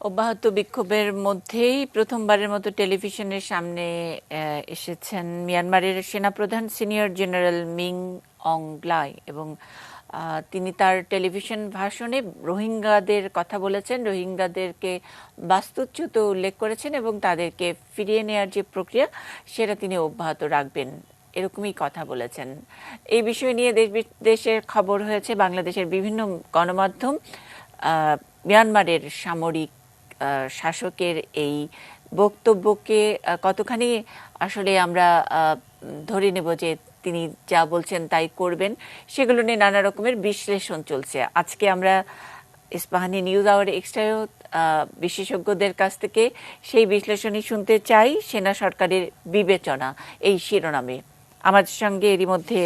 অব্যাহত বিক্ষোভের মধ্যেই প্রথমবারের মতো টেলিভিশনের সামনে এসেছেন মিয়ানমারের সেনাপ্রধান সিনিয়র জেনারেল মিং অং গ্লাই এবং তিনি তার টেলিভিশন ভাষণে রোহিঙ্গাদের কথা বলেছেন, রোহিঙ্গাদেরকে বাস্তুচ্যুত উল্লেখ করেছেন এবং তাদেরকে ফিরিয়ে নেওয়ার যে প্রক্রিয়া সেটা তিনি অব্যাহত রাখবেন এরকমই কথা বলেছেন। এই বিষয় নিয়ে দেশ বিদেশের খবর হয়েছে। বাংলাদেশের বিভিন্ন গণমাধ্যম মিয়ানমারের সামরিক শাসকের এই বক্তব্যকে কতখানি আসলে আমরা ধরে নেব যে তিনি যা বলছেন তাই করবেন, সেগুলো নিয়ে নানা রকমের বিশ্লেষণ চলছে। আজকে আমরা ইস্পাহানি নিউজ আওয়ার এক্সট্রায় বিশেষজ্ঞদের কাছ থেকে সেই বিশ্লেষণই শুনতে চাই। সেনা সরকারের বিবেচনা এই শিরোনামে আমাদের সঙ্গে এরই মধ্যে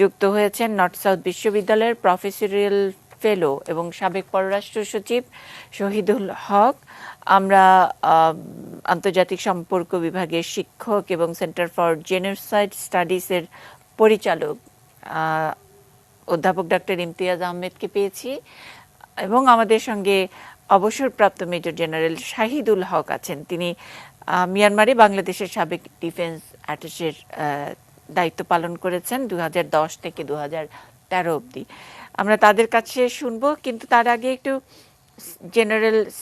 যুক্ত হয়েছেন নর্থ সাউথ বিশ্ববিদ্যালয়ের প্রফেসরিয়াল ফেলো এবং সাবেক পররাষ্ট্র সচিব শহীদুল হক। আমরা আন্তর্জাতিক সম্পর্ক বিভাগের শিক্ষক এবং সেন্টার ফর জেনোসাইড স্টাডিজের পরিচালক অধ্যাপক ডক্টর ইমতিয়াজ আহমেদকে পেয়েছি এবং আমাদের সঙ্গে অবসরপ্রাপ্ত মেজর জেনারেল শাহিদুল হক আছেন। তিনি মিয়ানমারে বাংলাদেশের সাবেক ডিফেন্স অ্যাটাশের দায়িত্ব পালন করেছেন 2010 থেকে 2013 অবধি। আমরা তাদের কাছে শুনবো, কিন্তু তার আগে একটু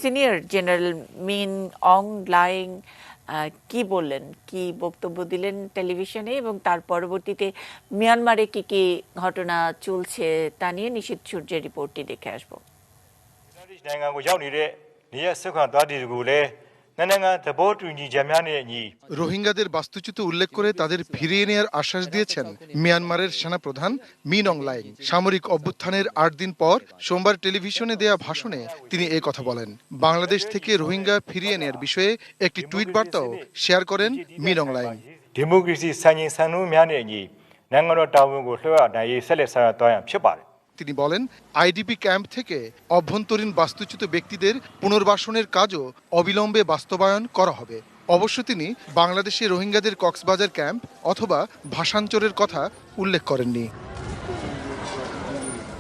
সিনিয়র জেনারেল মিন অং গ্লাইং কি বললেন, কি বক্তব্য দিলেন টেলিভিশনে এবং তার পরবর্তীতে মিয়ানমারে কি কি ঘটনা চলছে তা নিয়ে নিশীথ সূর্যের রিপোর্টটি দেখে আসবো। রোহিঙ্গাদের বাস্তুচ্যুত উল্লেখ করে তাদের ফিরিয়ে নেওয়ার আশ্বাস দিয়েছেন মিয়ানমারের সেনাপ্রধান মিন অং গ্লাইং। সামরিক অভ্যুত্থানের 8 দিন পর সোমবার টেলিভিশনে দেয়া ভাষণে তিনি এই কথা বলেন। বাংলাদেশ থেকে রোহিঙ্গা ফিরিয়ে নেওয়ার বিষয়ে একটি টুইট বার্তাও শেয়ার করেন মিন অং গ্লাইং। তিনি বলেন, আইডিপি ক্যাম্প থেকে অভ্যন্তরীণ বাস্তুচ্যুত ব্যক্তিদের পুনর্বাসনের কাজও অবিলম্বে বাস্তবায়ন করা হবে। অবশ্য তিনি বাংলাদেশে রোহিঙ্গাদের কক্সবাজার ক্যাম্প অথবা ভাষাঞ্চরের কথা উল্লেখ করেননি।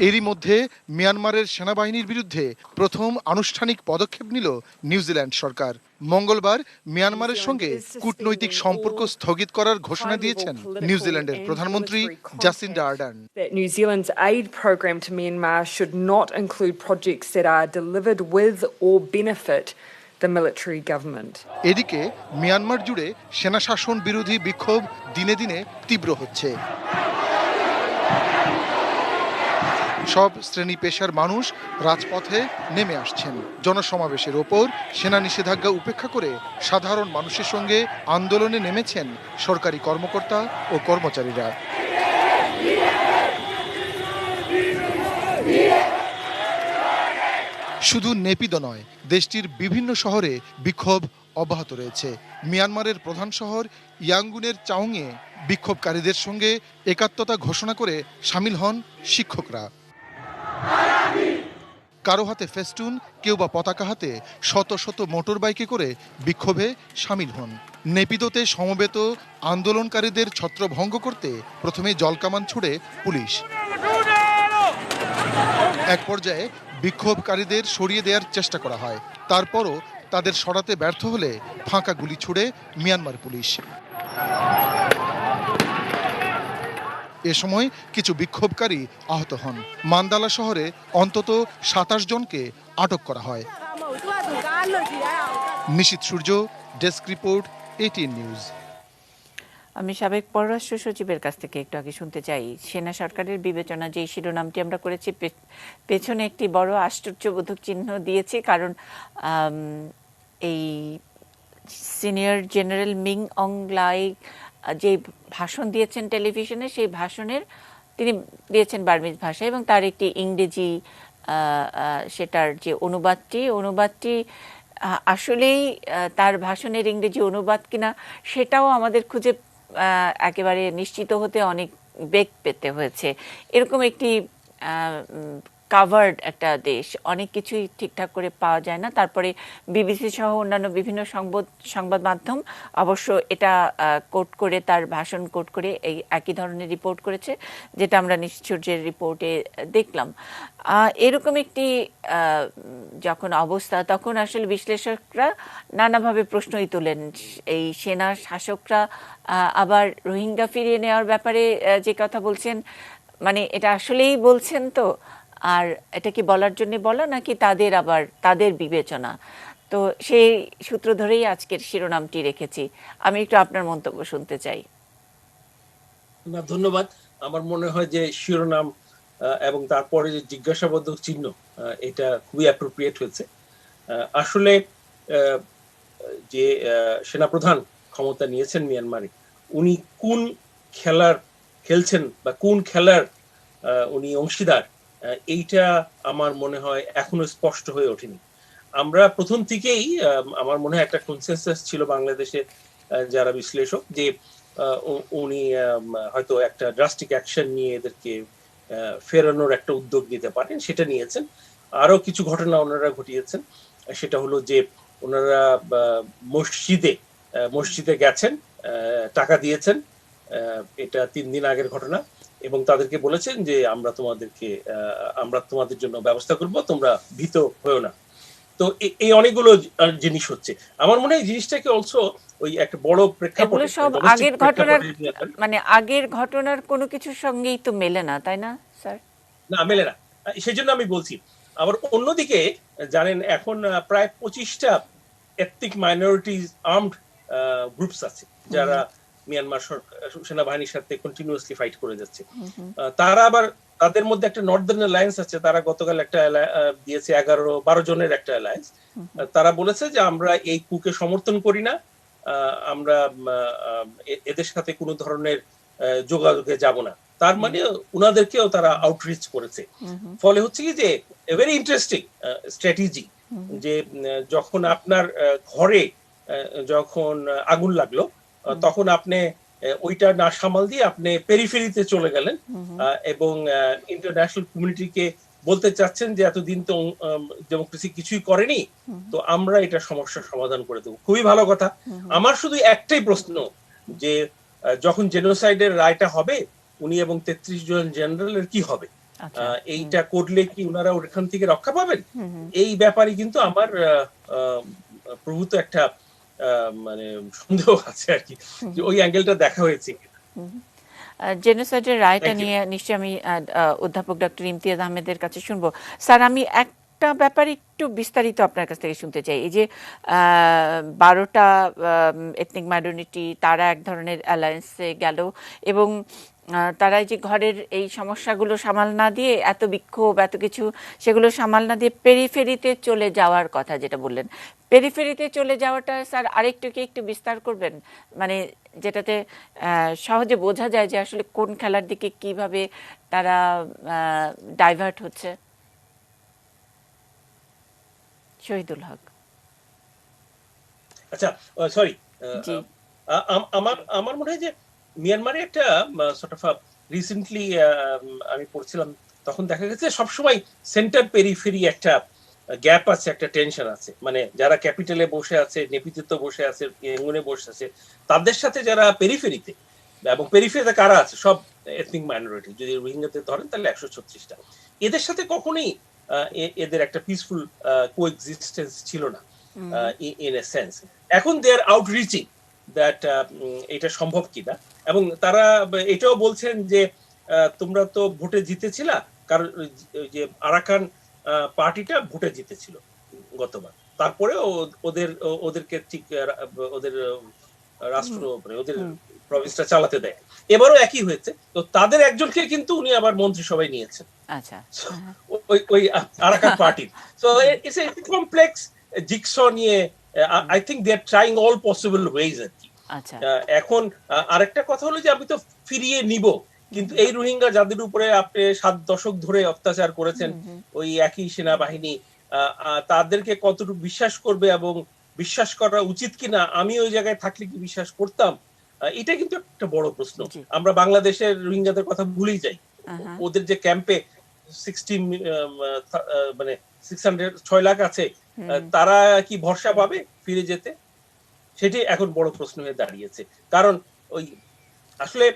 এরই মধ্যে মিয়ানমারের সেনাবাহিনীর বিরুদ্ধে প্রথম আনুষ্ঠানিক পদক্ষেপ নিল নিউজিল্যান্ড সরকার। মঙ্গলবার মিয়ানমারের সঙ্গে কূটনৈতিক সম্পর্ক স্থগিত করার ঘোষণা দিয়েছেন নিউজিল্যান্ডের প্রধানমন্ত্রী Jacinda Ardern. New Zealand's aid program to Myanmar should not include projects that are delivered with or benefit the military government. এদিকে মিয়ানমার জুড়ে সেনাশাসন বিরোধী বিক্ষোভ দিনে দিনে তীব্র হচ্ছে। সব শ্রেণী পেশার মানুষ রাজপথে নেমে আসছেন। জনসমাবেশের ওপর সেনা নিষেধাজ্ঞা উপেক্ষা করে সাধারণ মানুষের সঙ্গে আন্দোলনে নেমেছেন সরকারি কর্মকর্তা ও কর্মচারীরা। শুধু নেপিদো নয়, দেশটির বিভিন্ন শহরে বিক্ষোভ অব্যাহত রয়েছে। মিয়ানমারের প্রধান শহর ইয়াঙ্গুনের চাউংয়ে বিক্ষোভকারীদের সঙ্গে একাত্মতা ঘোষণা করে সামিল হন শিক্ষকরা। কারো হাতে ফেস্টুন, কেউ বা পতাকা হাতে শত শত মোটর বাইকে করে বিক্ষোভে সামিল হন। নেপিদোতে সমবেত আন্দোলনকারীদের ছত্রভঙ্গ করতে প্রথমে জলকামান ছুড়ে পুলিশ। এক পর্যায়ে বিক্ষোভকারীদের সরিয়ে দেওয়ার চেষ্টা করা হয়। তারপরও তাদের সরাতে ব্যর্থ হলে ফাঁকা গুলি ছুড়ে মিয়ানমার পুলিশ। এ সময় কিছু বিক্ষোভকারী আহত হন। মান্দালা শহরে অন্তত 27 জনকে আটক করা হয়। নিশীথ সূর্য, ডেস্ক রিপোর্ট, ATN নিউজ। আমি সাবেক পররাষ্ট্র সচিবের কাছ থেকে একটু আগে শুনতে চাই, সেনা সরকারের বিবেচনা যে শিরোনামটি আমরা করেছি পেছনে একটি বড় আশ্চর্যবোধক চিহ্ন দিয়েছি, কারণ এই সিনিয়র জেনারেল মিং অং গ্লাই যে ভাষণ দিয়েছেন টেলিভিশনে, সেই ভাষণের তিনি দিয়েছেন বার্মিজ ভাষায় এবং তার একটি ইংরেজি সেটার যে অনুবাদটি আসলেই তার ভাষণের ইংরেজি অনুবাদ কিনা সেটাও আমাদের খুঁজে একেবারে নিশ্চিত হতে অনেক বেগ পেতে হয়েছে। এরকম একটি কাভার্ড একটা দেশ, অনেক কিছুই ঠিকঠাক করে পাওয়া যায় না। তারপরে বিবিসি সহ অন্যান্য বিভিন্ন সংবাদ মাধ্যম অবশ্য এটা কোট করে, তার ভাষণ কোট করে এই একই ধরনের রিপোর্ট করেছে, যেটা আমরা নিশ্চর্যের রিপোর্টে দেখলাম। এরকম একটি যখন অবস্থা, তখন আসলে বিশ্লেষকরা নানাভাবে প্রশ্নই তোলেন। এই সেনা শাসকরা আবার রোহিঙ্গা ফিরিয়ে নেওয়ার ব্যাপারে যে কথা বলছেন, মানে এটা আসলেই বলছেন তো, আর এটা কি বলার জন্য বলা নাকি তাদের আবার তাদের বিবেচনা? তো সেই সূত্র ধরেই আজকের শিরোনামটি রেখেছি। আমি একটু আপনার মন্তব্য শুনতে চাই। না, ধন্যবাদ। আমার মনে হয় যে শিরোনাম এবং তারপরে যে জিজ্ঞাসাবোধক চিহ্ন, এটা খুবই অ্যাপ্রোপ্রিয়েট হয়েছে। আসলে যে সেনাপ্রধান ক্ষমতা নিয়েছেন মিয়ানমারে, উনি কোন খেলছেন বা কোন খেলার উনি অংশীদার, এইটা আমার মনে হয় এখনো স্পষ্ট হয়ে ওঠেনি। আমরা প্রথম থেকেই আমার মনে হয় একটা কনসেনসাস ছিল বাংলাদেশে যারা বিশ্লেষক, যে উনি হয়তো একটা ড্রাস্টিক অ্যাকশন নিয়ে এদেরকে ফেরানোর একটা উদ্যোগ নিতে পারেন, সেটা নিয়েছেন। আরো কিছু ঘটনা ওনারা ঘটিয়েছেন, সেটা হলো যে ওনারা মসজিদে গেছেন, টাকা দিয়েছেন, এটা 3 দিন আগের ঘটনা, এবং তাদেরকে বলেছেন যে আমরা তোমাদের জন্য ব্যবস্থা করব, তোমরা ভীত হয়েও না। তো এই অনেকগুলো জিনিস হচ্ছে। আমার মনে হয় জিনিসটাকে অলসো ওই একটা বড় প্রেক্ষাপটে, সব আগের ঘটনার, মানে আগের ঘটনার কোনো কিছুর সঙ্গেই তো মেলে না, তাই না স্যার? না, মেলে না, সেই জন্য আমি বলছি। আবার অন্যদিকে জানেন, এখন প্রায় 25টা এথনিক মাইনরিটিজ আর্মড গ্রুপস আছে যারা মিয়ানমার সেনাবাহিনীর সাথে কন্টিনিউয়াসলি ফাইট করে যাচ্ছে। তারা আবার, তাদের মধ্যে একটা নর্দার্ন অ্যালায়েন্স আছে, তারা গতকাল একটা দিয়েছে 11-12 জনের একটা অ্যালায়েন্স। তারা বলেছে যে আমরা এই কুকে সমর্থন করি না, আমরা এদের সাথে কোনো ধরনের যোগাযোগে যাব না। তার মানে উনাদেরকেও তারা আউটরিচ করেছে। ফলে হচ্ছে কি যে ভেরি ইন্টারেস্টিং স্ট্র্যাটেজি, যে যখন আপনার ঘরে যখন আগুন লাগলো, তখন আপনি ওইটা না সামাল দিয়ে আপনি পেরিফেরিতে চলে গেলেন এবং ইন্টারন্যাশনাল কমিউনিটিকে বলতে চাচ্ছেন যে এতদিন তো ডেমোক্রেসি কিছুই করেনি, তো আমরা এটা সমস্যার সমাধান করে দেবো। খুবই ভালো কথা। আমার শুধু একটাই প্রশ্ন, যে যখন জেনোসাইডের রায়টা হবে, উনি এবং 33 জন জেনারেলের কি হবে? এইটা করলে কি ওনারা ওখান থেকে রক্ষা পাবেন? এই ব্যাপারে কিন্তু আমার প্রভূত একটা মানে সন্দেহ আছে আর কি, যে ওই অ্যাঙ্গেলটা দেখা হয়েছে। জেনোসাইডের রায়টা নিয়ে নিশ্চয়ই আমি অধ্যাপক ডক্টর ইমতিয়াজ আহমেদের কাছে শুনবো। স্যার, আমি একটা ব্যাপারে একটু বিস্তারিত আপনার কাছ থেকে শুনতে চাই। এই যে 12টা এথনিক মাইনরিটি, তারা এক ধরনের অ্যালায়েন্সে গেল এবং তারা যে ঘরের এই সমস্যাগুলো সামাল না দিয়ে, এত বিক্ষোভ এত কিছু, সেগুলো সামাল না দিয়ে পেরিফেরিতে চলে যাওয়ার কথা যেটা বললেন, পেরিফেরিতে চলে যাওয়াটা স্যার আরেকটু কি একটু বিস্তার করবেন? মানে যেটাতে সহজে বোঝা যায় যে আসলে কোন খেলার দিকে কিভাবে তারা ডাইভার্ট হচ্ছে। শহীদুল হক। আচ্ছা, সরি, আমার মনে হয় যে মিয়ানমারে একটা সর্ট অফ রিসেন্টলি আমি পড়ছিলাম, তখন দেখা গেছে সবসময় সেন্টার পেরিফেরি একটা গ্যাপ আছে, একটা টেনশন আছে। মানে যারা ক্যাপিটালে বসে আছে, নেপিতে বসে আছে, ইয়াঙ্গুনে বসে আছে, তাদের সাথে যারা পেরিফেরিতে, এবং পেরিফেরিতে কারা আছে? সব এথনিক মাইনরিটি। যদি রোহিঙ্গাতে ধরেন তাহলে 136টা। এদের সাথে কখনোই এদের একটা পিসফুল কোএক্সিস্টেন্স ছিল না ইন এ সেন্স। এখন দে আর আউটরিচিং দ্যাট এটা সম্ভব কিনা, এবং তারা এটাও বলছেন যে তোমরা তো ভোটে জিতেছিলা, কারণ যে আরাকান পার্টিটা ভোটে জিতেছিল গতবার, তারপরে ওদেরকে ঠিক ওদের রাষ্ট্র, ওদের প্রভিন্সটা চালাতে দেয়। এবারও একই হয়েছে। তো তাদের একজনকে কিন্তু উনি আবার মন্ত্রিসভায় নিয়েছেন, আচ্ছা, ওই Arakan party. So it's a complex jigs নিয়ে I think they are trying all possible ways আর কি। এখন আরেকটা কথা হলো যে আমি তো ফিরিয়ে নিব, কিন্তু এই রোহিঙ্গা যাদের উপরে আপনি 7 দশক ধরে অত্যাচার করেছেন ওই একই সেনাবাহিনী, তাদেরকে কতটুকু বিশ্বাস করবে এবং বিশ্বাস করা উচিত কিনা, আমি ওই জায়গায় থাকলে কি বিশ্বাস করতাম, এটা কিন্তু একটা বড় প্রশ্ন। আমরা বাংলাদেশের রোহিঙ্গাদের কথা ভুলেই যাই। ওদের যে ক্যাম্পে 60 মানে 606 লাখ আছে, তারা কি ভরসা পাবে ফিরে যেতে? সেটি এখন বড় প্রশ্ন হয়ে দাঁড়িয়েছে। কারণ ওই আসলে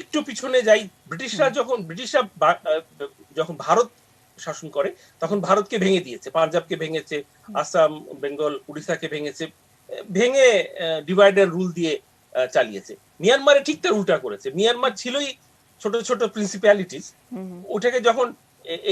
একটু পিছনে যাই, ব্রিটিশরা যখন ভারত শাসন করে তখন ভারতকে ভেঙে দিয়েছে, পাঞ্জাবকে ভেঙেছে, আসাম, বেঙ্গল, উড়িষ্যাকে ভেঙেছে, ভেঙে ডিভাইডার রুল দিয়ে চালিয়েছে। মিয়ানমারে ঠিক তার উল্টা করেছে। মিয়ানমার ছিলই ছোট ছোট প্রিন্সিপ্যালিটিস, ওটাকে যখন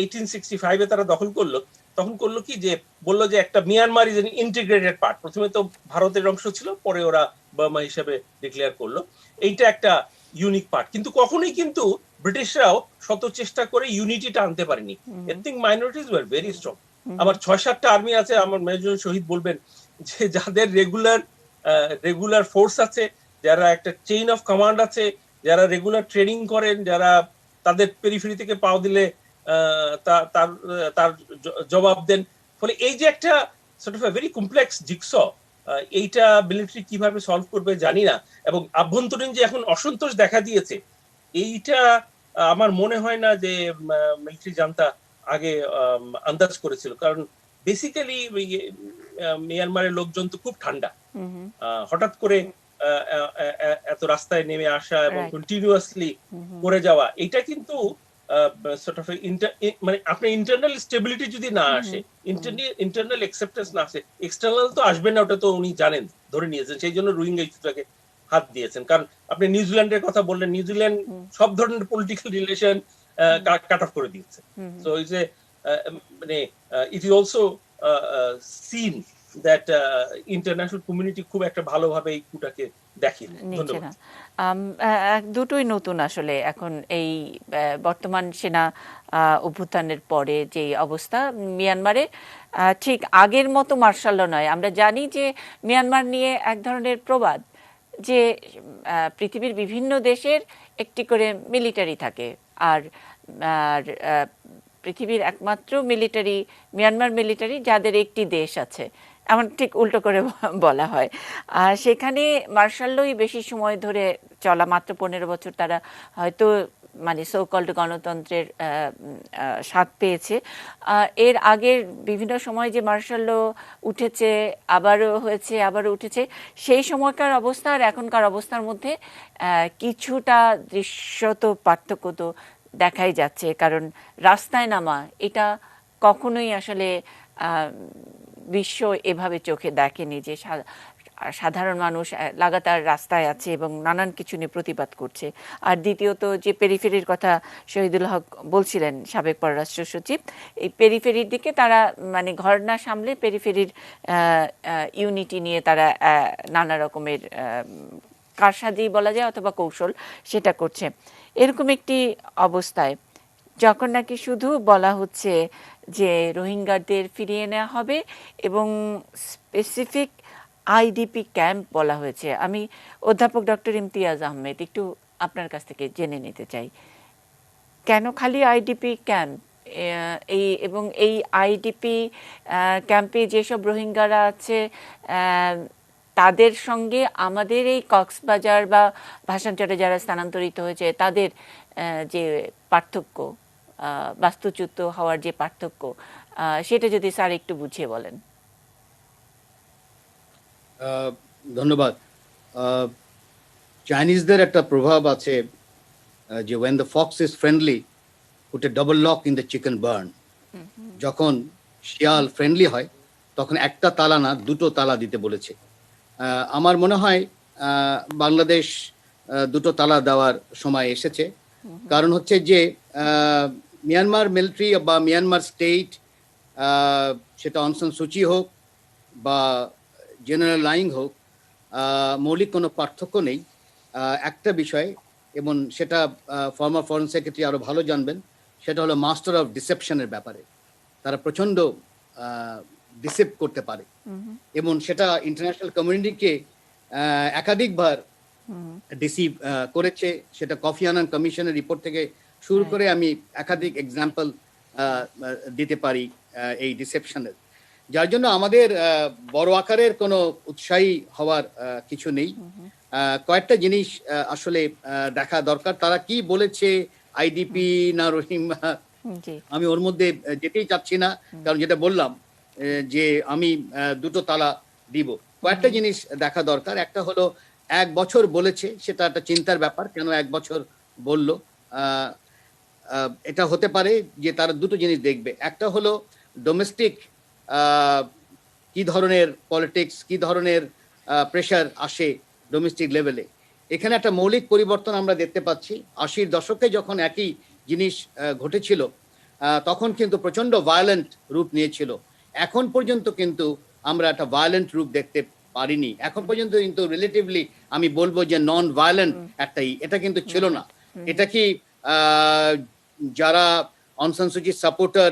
1865-এ তারা দখল করলো, তখন করলো কি যে বললো যে একটা Myanmar is an integrated part. প্রথমে তো ভারতের অংশ ছিল, পরে ওরা বার্মা হিসেবে ডিক্লেয়ার করলো। এইটা একটা ইউনিক পার্ট। কিন্তু কখনোই কিন্তু ব্রিটিশরাও শত চেষ্টা করে ইউনিটিটা আনতে পারেনি। Ethnic minorities were very strong. আমার 6-7টা আর্মি আছে, আমার মেজর শহীদ বলবেন, যে যাদের রেগুলার ফোর্স আছে, যারা একটা চেইন অফ কমান্ড আছে, যারা রেগুলার ট্রেনিং করেন, যারা তাদের পেরিফেরি থেকে পাও দিলে তার জবাব দেন। ফলে এই যে একটা sort of very complex jigsaw, এইটা মিলিটারি কিভাবে সলভ করবে জানি না। এবং আভ্যন্তরীণ যে এখন অসন্তোষ দেখা দিয়েছে, এইটা আমার মনে হয় না যে মিলিটারি জান্তা আগে আন্দাজ করেছিল। কারণ বেসিক্যালি মিয়ানমারের লোকজন তো খুব ঠান্ডা। হঠাৎ করে এত রাস্তায় নেমে আসা এবং কন্টিনিউয়াসলি করে যাওয়া, এটা কিন্তু sort of মানে আপনার ইন্টারনাল স্টেবিলিটি যদি না আসে, ইন্টারনাল অ্যাকসেপ্টেন্স না আসে, এক্সটার্নাল তো আসবে না, ওটা তো উনি জানেন, ধরে নিয়েছেন। সেই জন্য রোহিঙ্গা ইস্যুটাকে হাত দিয়েছেন। কারণ আপনি নিউজিল্যান্ডের কথা বললেন, নিউজিল্যান্ড সব ধরনের পলিটিক্যাল রিলেশন কাট অফ করে দিয়েছে। সো ইটস এ মানে it is also scene that international community খুব একটা ভালোভাবে এই কুটাকে দেখেন। ধন্যবাদ। দুটোই নতুন আসলে এখন এই বর্তমান সেনা অভ্যুত্থানের পরে যে অবস্থা মিয়ানমারে, ঠিক আগের মতো মার্শাল নয়। আমরা জানি যে মিয়ানমার নিয়ে এক ধরনের প্রবাদ যে পৃথিবীর বিভিন্ন দেশের একটি করে মিলিটারি থাকে, আর পৃথিবীর একমাত্র মিলিটারি মিয়ানমার মিলিটারি যাদের একটি দেশ আছে, এমন ঠিক উল্টো করে বলা হয়। আর সেখানে মার্শাল্লই বেশি সময় ধরে চলা, মাত্র 15 বছর তারা হয়তো মানে সো কল্ড গণতন্ত্রের স্বাদ পেয়েছে। এর আগের বিভিন্ন সময় যে মার্শাল্ল উঠেছে, আবারও হয়েছে, আবারও উঠেছে, সেই সময়কার অবস্থা আর এখনকার অবস্থার মধ্যে কিছুটা দৃশ্যত পার্থক্য তো দেখাই যাচ্ছে। কারণ রাস্তায় নামা এটা কখনোই আসলে বিশ্ব এভাবে চোখে দেখেনি, যে সাধারণ মানুষ লাগাতার রাস্তায় আছে এবং নানান কিছু নিয়ে প্রতিবাদ করছে। আর দ্বিতীয়ত যে পেরিফেরির কথা শহীদুল হক বলছিলেন, সাবেক পররাষ্ট্র সচিব, এই পেরিফেরির দিকে তারা মানে ঘর না সামলে পেরিফেরির ইউনিটি নিয়ে তারা নানা রকমের কারসাজি বলা যায় অথবা কৌশল সেটা করছে। এরকম একটি অবস্থায় যখন নাকি শুধু বলা হচ্ছে যে রোহিঙ্গাদের ফিরিয়ে নেওয়া হবে এবং স্পেসিফিক আইডিপি ক্যাম্প বলা হয়েছে, আমি অধ্যাপক ডক্টর ইমতিয়াজ আহমেদ একটু আপনার কাছ থেকে জেনে নিতে চাই, কেন খালি আইডিপি ক্যাম্প? এবং এই আইডিপি ক্যাম্পে যেসব রোহিঙ্গারা আছে তাদের সঙ্গে আমাদের এই কক্সবাজার বা ভাসানচরে যারা স্থানান্তরিত হয়েছে তাদের যে পার্থক্য, বাস্তুচ্যুত হওয়ার যে পার্থক্য, সেটা যদি স্যার একটু বুঝিয়ে বলেন। ধন্যবাদ। চাইনিজদের একটা প্রভাব আছে যে when the fox is friendly put a double lock in the chicken burn। যখন শিয়াল ফ্রেন্ডলি হয় তখন একটা তালা না দুটো তালা দিতে বলেছে। আমার মনে হয় বাংলাদেশ দুটো তালা দেওয়ার সময় এসেছে। কারণ হচ্ছে যে মিয়ানমার মিলিটারি বা মিয়ানমার স্টেট, সেটা অং সান সুচি হোক বা জেনারেল লাইং হোক, মৌলিক কোনো পার্থক্য নেই একটা বিষয়, এবং সেটা ফর্মার ফরেন সেক্রেটারি আরো ভালো জানবেন, সেটা হলো মাস্টার অফ ডিসেপশনের ব্যাপারে। তারা প্রচন্ড ডিসেপ্ট করতে পারে এবং সেটা ইন্টারন্যাশনাল কমিউনিটিকে একাধিকবার ডিসিভ করেছে। সেটা কফি আনান কমিশনের রিপোর্ট থেকে শুরু করে আমি একাধিক এক্সাম্পল দিতে পারি এই ডিসেপশনের, যার জন্য আমাদের বড় আকারের কোনো উৎসাহী হওয়ার কিছু নেই। কয়েকটা জিনিস আসলে দেখা দরকার, তারা কি বলেছে, আইডিপি না রোহিঙ্গা জি। আমি ওর মধ্যে যেতেই চাচ্ছি না, কারণ যেটা বললাম যে আমি দুটো তালা দিব। কয়েকটা জিনিস দেখা দরকার। একটা হলো ১ বছর বলেছে, সেটা একটা চিন্তার ব্যাপার। কেন ১ বছর বলল? আ আ এটা হতে পারে যে তারা দুটো জিনিস দেখবে। একটা হলো ডোমেস্টিক আ কি ধরনের পলিটিক্স, কি ধরনের প্রেশার আসে ডোমেস্টিক লেভেলে। এখানে একটা মৌলিক পরিবর্তন আমরা দেখতে পাচ্ছি। ৮০ দশকে যখন একই জিনিস ঘটেছিল, তখন কিন্তু প্রচন্ড ভায়োলেন্ট রূপ নিয়েছিল। এখন পর্যন্ত কিন্তু আমরা একটা ভায়োলেন্ট রূপ দেখতে পারিনি। এখন পর্যন্ত কিন্তু রিলেটিভলি আমি বলব যে নন ভায়োলেন্ট একটা এটা কিন্তু ছিল না। এটা কি আ যারা অং সান সু চির সাপোর্টার,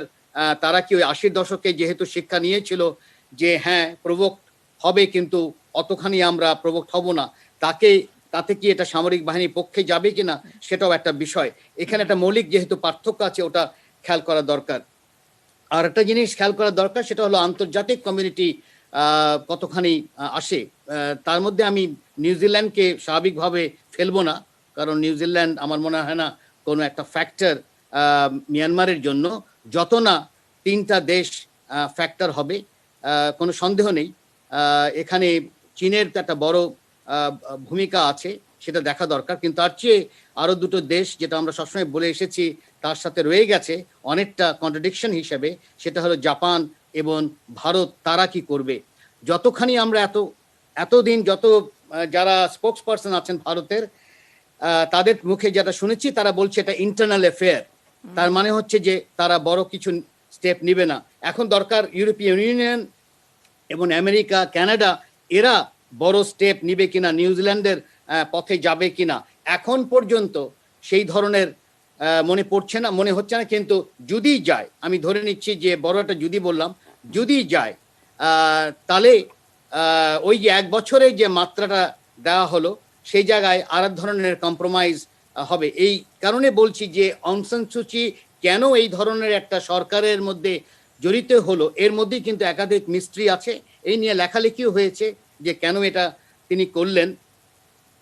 তারা কি ওই ৮০ দশকে যেহেতু শিক্ষা নিয়েছিল যে হ্যাঁ, প্রভোক্ট হবে, কিন্তু অতখানি আমরা প্রভোক্ট হব না। তাতে কি এটা সামরিক বাহিনীর পক্ষে যাবে কিনা সেটাও একটা বিষয়। এখানে একটা মৌলিক যেহেতু পার্থক্য আছে, ওটা খেয়াল করা দরকার। আর একটা জিনিস খেয়াল করা দরকার, সেটা হলো আন্তর্জাতিক কমিউনিটি কতখানি আসে। তার মধ্যে আমি নিউজিল্যান্ডকে স্বাভাবিকভাবে ফেলবো না, কারণ নিউজিল্যান্ড আমার মনে হয় না কোনো একটা ফ্যাক্টর মিয়ানমারের জন্য, যত না ৩টা দেশ ফ্যাক্টর হবে। কোনো সন্দেহ নেই এখানে চীনের তো একটা বড় ভূমিকা আছে, সেটা দেখা দরকার। কিন্তু তার চেয়ে আরো দুটো দেশ, যেটা আমরা সবসময় বলে এসেছি, তার সাথে রয়ে গেছে অনেকটা কন্ট্রাডিকশন হিসেবে, সেটা হলো জাপান এবং ভারত। তারা কি করবে? যতখানি আমরা এতদিন যারা স্পোক্স পারসন আছেন ভারতের, তাদের মুখে যেটা শুনেছি, তারা বলছে এটা ইন্টারনাল অ্যাফেয়ার। তার মানে হচ্ছে যে তারা বড় কিছু স্টেপ নিবে না। এখন দরকার ইউরোপিয়ান ইউনিয়ন এবং আমেরিকা, কানাডা, এরা বড় স্টেপ নিবে কিনা, নিউজিল্যান্ডের পথে যাবে কিনা। এখন পর্যন্ত সেই ধরনের মনে হচ্ছে না। কিন্তু যদি যায়, আমি ধরে নিচ্ছি যে বড় একটা যদি বললাম, যদি যায়, তাহলে ওই যে ১ বছরে যে মাত্রাটা দেওয়া হলো, সেই জায়গায় আর এক ধরনের কম্প্রোমাইজ হবে। এই কারণে বলছি যে অং সান সু চি কেন এই ধরনের একটা সরকারের মধ্যে জড়িত হলো, এর মধ্যেই কিন্তু একাধিক মিস্ট্রি আছে। এই নিয়ে লেখালেখিও হয়েছে যে কেন এটা তিনি করলেন।